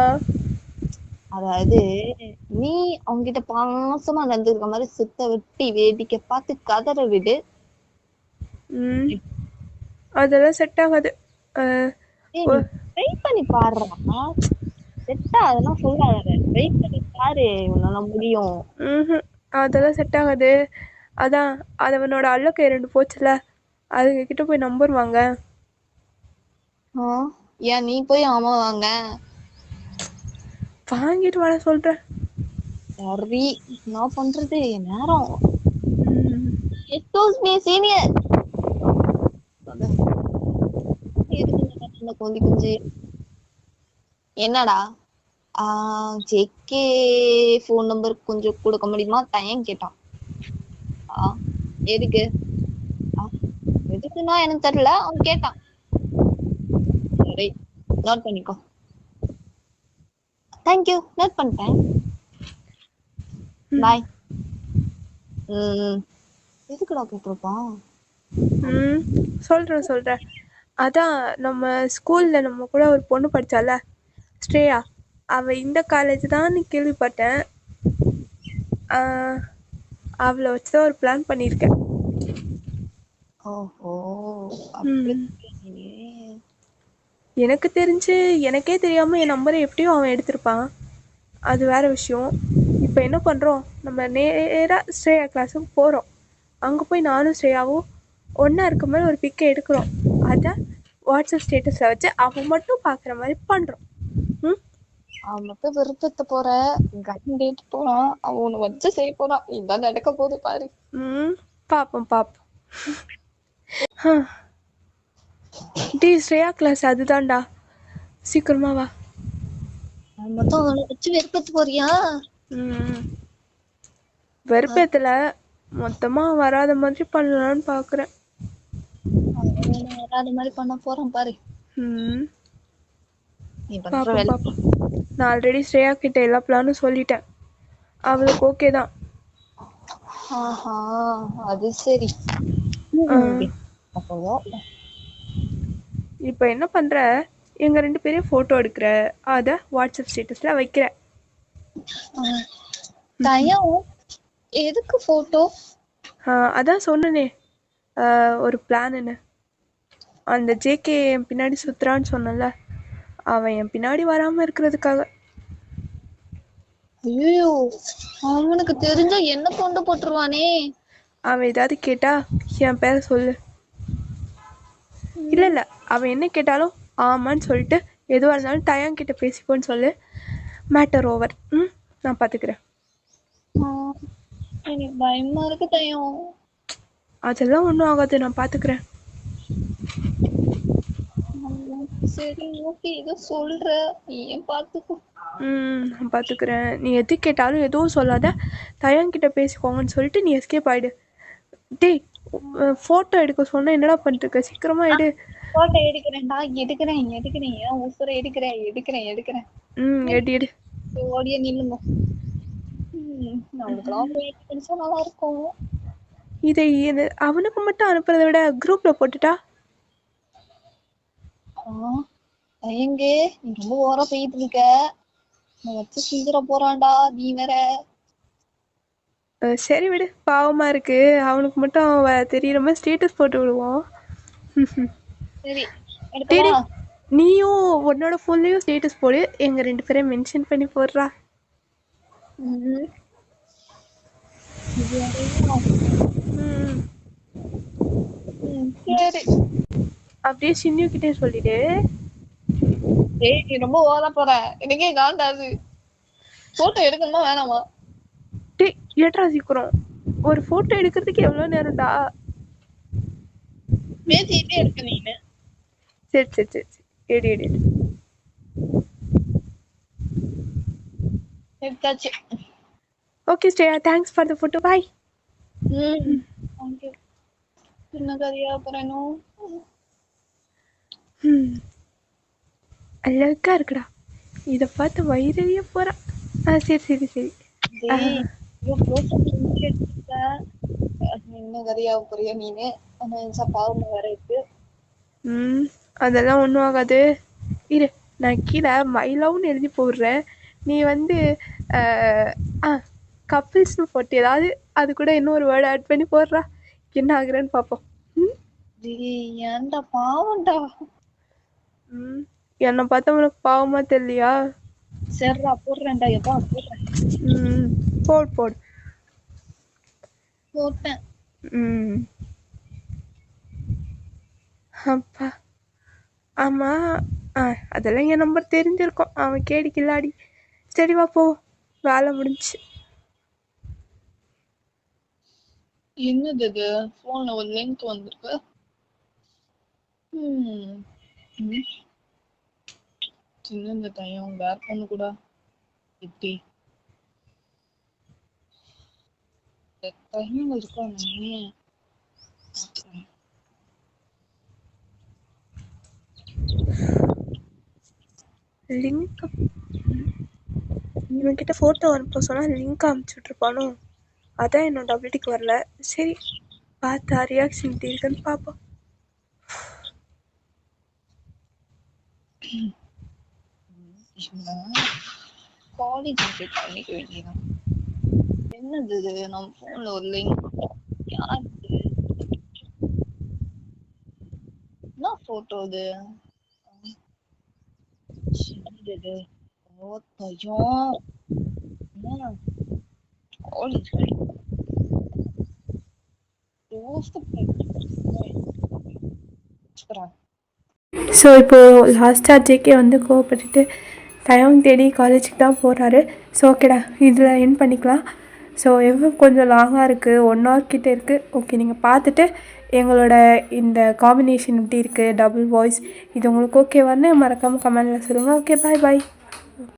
B: அதாவது நீ அவங்கிட்ட பாசமா நடந்துருக்க மாதிரி சுத்த விட்டு வேடிக்கை பார்த்து கதற விடு.
A: அதெல்லாம் செட் ஆகாது.
B: ட்ரை பண்ணி பாடுறா. செட்டா அதெல்லாம் சொல்லாத, ட்ரை பண்ணி பாரு, உன்னால முடியும்.
A: அதெல்லாம் செட் ஆகாது. அதான் அவனோட அல்லக்கை 2 போச்சுல, அதுங்க கிட்ட போய் நம்பர் வாங்க.
B: ஏன் நீ போய் ஆமா வாங்க
A: வாங்கிட்டு வர சொல்றேன்.
B: சரி, நான் பண்றது நேரம். Excuse me senior. கொஞ்சம் கொஞ்சம் என்னடா? ஜேகே ஃபோன் நம்பர் கொஞ்சம் கொடுக்க முடியுமா? டைம் கேட்டான். எதுக்கு? எதுக்குன்னா எனக்கு தெரியல, அவன் கேட்டான். சரி, நோட் பண்ணிக்கோ. தேங்க்யூ, நோட் பண்ணிட்டேன். பாய். எதுக்குடா கேட்டிருப்பான்?
A: சொல்றேன். அதான் நம்ம ஸ்கூல்ல நம்ம கூட ஒரு பொண்ணு படிச்சால, ஸ்ரேயா, அவ இந்த காலேஜ் தான் கேள்விப்பட்டேன். அவளை வச்சுதான் ஒரு பிளான் பண்ணியிருக்கேன்.
B: ஓஹோ,
A: எனக்கு தெரிஞ்சு எனக்கே தெரியாம என் நம்பரை எப்படியும் அவன் எடுத்திருப்பான். அது வேற விஷயம். இப்போ என்ன பண்றோம், நம்ம நேரா ஸ்ரேயா கிளாஸுக்கு போறோம். அங்க போய் நானும் ஸ்ரேயாவும் ஒன்னா இருக்க மாதிரி ஒரு பிக்கை எடுக்கிறோம். அதை வாட்ஸ்அப் ஸ்டேட்டஸ்ல வச்சு அவன் மட்டும் பாக்குற மாதிரி பண்றோம்.
B: அவன் மட்டும் விருப்பத்தை போற கன் டேட் போறான், அவன் உன்னை வச்சு செய்ய போறான். இதான் நடக்க போகுது பாரு.
A: பாப்போம். டி ஸ்ரேயா கிளாஸ் அதுதான்டா, சீக்கிரமா வா.
B: மொத்தம் அவனை வச்சு வெறுப்பத்து போறியா?
A: வெறுப்பத்துல மொத்தமா வராத மாதிரி பண்ணலாம்னு பாக்குறேன்.
B: வராத மாதிரி பண்ண போறேன் பாரு.
A: பாப்போம். நான் ஆல்ரெடி ஸ்ரேயா கிட்ட எல்லா பிளானும் சொல்லிட்டேன், அவளுக்கு ஓகே தான்.
B: அது சரி.
A: இப்ப என்ன பண்ற, எங்க 2 பேரையும் போட்டோ எடுக்கிற, அத வாட்ஸ்அப் ஸ்டேட்டஸ்ல வைக்கிற.
B: எதுக்கு போட்டோ?
A: அதான் சொன்னனே ஒரு பிளான்னு. அந்த ஜேகே என் பின்னாடி சுத்துறான்னு சொன்னல, அவன் என் பின்னாடி வராம இருக்கிறதுக்காக.
B: ஐயோ, அவனுக்கு தெரிஞ்சா என்ன கொண்டு போட்டுருவானே.
A: அவன் ஏதாவது கேட்டா என் பேரை சொல்லு. இல்ல அவன் என்ன கேட்டாலும் ஆமான்னு சொல்லிட்டு எதுவாக இருந்தாலும் டயம் கிட்ட பேசிப்போன்னு சொல்லு. Matter over. நான் பாத்துக்கிறேன்.
B: எனக்கு பயமா இருக்கு டயம்.
A: அதெல்லாம் ஒன்றும் ஆகாது, நான் பாத்துக்கிறேன்.
B: சரி ஓகே, ஏதோ சொல்ற, ஏன் பாத்துக்கோ.
A: நான் பாத்துக்கிறேன். நீ எது கேட்டாலும் எதுவும் சொல்லாத, டயங்கிட்ட பேசிக்கோங்கன்னு சொல்லிட்டு நீ எஸ்கேப் ஆயிடு. டேய், போட்டோ எடுக்க சொன்னா என்னடா பண்ணிருக்க, சீக்கிரமா எடு.
B: போட்டோ எடுக்கிறேன்டா, எடுக்கிறேன் ஏன் உசுர எடுக்கிறேன்.
A: எடு
B: ஓடிய நில்லுங்க. நம்மளுக்கெல்லாம் நல்லா இருக்கும்.
A: இது அவனுக்கு மட்டும் அனுப்புறதை விட குரூப்பில் போட்டுட்டா.
B: எங்க நீ ரொம்ப ஓரா போயிட்டு இருக்க. நான் வச்சு செஞ்சிட போறான்டா நீ வேற.
A: சரி விடு, பாவமாக இருக்கு. அவனுக்கு மட்டும் தெரியுற மாதிரி ஸ்டேட்டஸ் போட்டு விடுவோம்.
B: சரி
A: டேய்
B: எடுக்கவா?
A: நீயும் உன்னோட ஃபோன்லேயும் ஸ்டேட்டஸ் போடு, எங்கள் 2 பேரையும் மென்ஷன் பண்ணி போடுறா.
B: சரி
A: அப்படியே சின்னியூ கிட்டே சொல்லிடு.
B: ஏய் நீ ரொம்ப ஓரா போற, எனக்கே காண்டாது. போட்டோ எடுக்கணுமா வேணாமா?
A: டேய் ஏட்ரா சீக்கிரம், ஒரு ஃபோட்டோ எடுக்கிறதுக்கு எவ்வளோ நேரம்டா?
B: பேசிட்டே இருக்க நீனு.
A: சரி சரி சரி சரி, எடு எடு எடு.
B: எடுத்தாச்சு.
A: ஓகே ஸ்டேயா, thanks for the photo, bye.
B: Thank you. என்ன கதையா போறேனும்
A: அழகா இருக்குடா. இதை பார்த்து வயிறையே போகிறான். சரி சரி சரி.
B: என்ன கதையா போறியா நீனு? பாவமா வேற இருக்கு.
A: அதெல்லாம் ஒன்றும் ஆகாது. இரு, நான் கீழே மைலவ்னு எழுதி போடுறேன். நீ வந்து கப்பிள்ஸ்னு போட்டு ஏதாவது அது கூட இன்னொரு வேர்டு ஆட் பண்ணி போடுறா, என்ன ஆகுறேன்னு பார்ப்போம்.
B: ஏன்டா பாவம்டா.
A: என்னை பார்த்தா உனக்கு பாவமா தெரியலையா?
B: சரிடா போடுறேன்டா. எப்பா போடுறேன்.
A: போடு போடு.
B: போட்டேன்.
A: அப்பா ஆமா, அதெல்லாம் என் நம்பர் தெரிஞ்சிருக்கும், அவன் கேடி கில்லாடி. சரி வா போ, வேலை முடிஞ்சு.
B: என்னது இது? போன்ல ஒரு லிங்க் வந்திருக்கு. சின்ன இந்த டைம் வேர் பண்ண கூட எப்படி டைம் இருக்கா?
A: லிங்க் இவன்கிட்ட ஃபோட்டோ அனுப்ப சொன்னால் லிங்க் அனுப்பிச்சுட்ருப்பானோ, அதான் என்னோட டபிள்டிக்கு வரல. சரி பார்த்தா ரியாக்ஷன் எப்படி இருக்குன்னு பார்ப்போம்.
B: காலேஜ் அப்டேட் பண்ணிக்க வேண்டியதான். என்னது இது? நம்ம போன்ல ஒரு லிங்க். யாருக்கு என்ன போட்டோ இது?
A: ஸோ இப்போது லாஸ்ட்டாக ஜேகே வந்து கோவப்பட்டுட்டு டைம் தேடி காலேஜுக்கு தான் போகிறாரு. ஸோ ஓகேடா, இதில் என் பண்ணிக்கலாம். ஸோ எவ்வளோ கொஞ்சம் லாங்காக இருக்குது, 1 hour கிட்டே இருக்குது. ஓகே, நீங்கள் பார்த்துட்டு எங்களோட இந்த காம்பினேஷன் எப்படி இருக்குது, டபுள் வாய்ஸ், இது உங்களுக்கு ஓகேவான்னு மறக்காமல் கமெண்டில் சொல்லுங்கள். ஓகே, பாய் பாய்.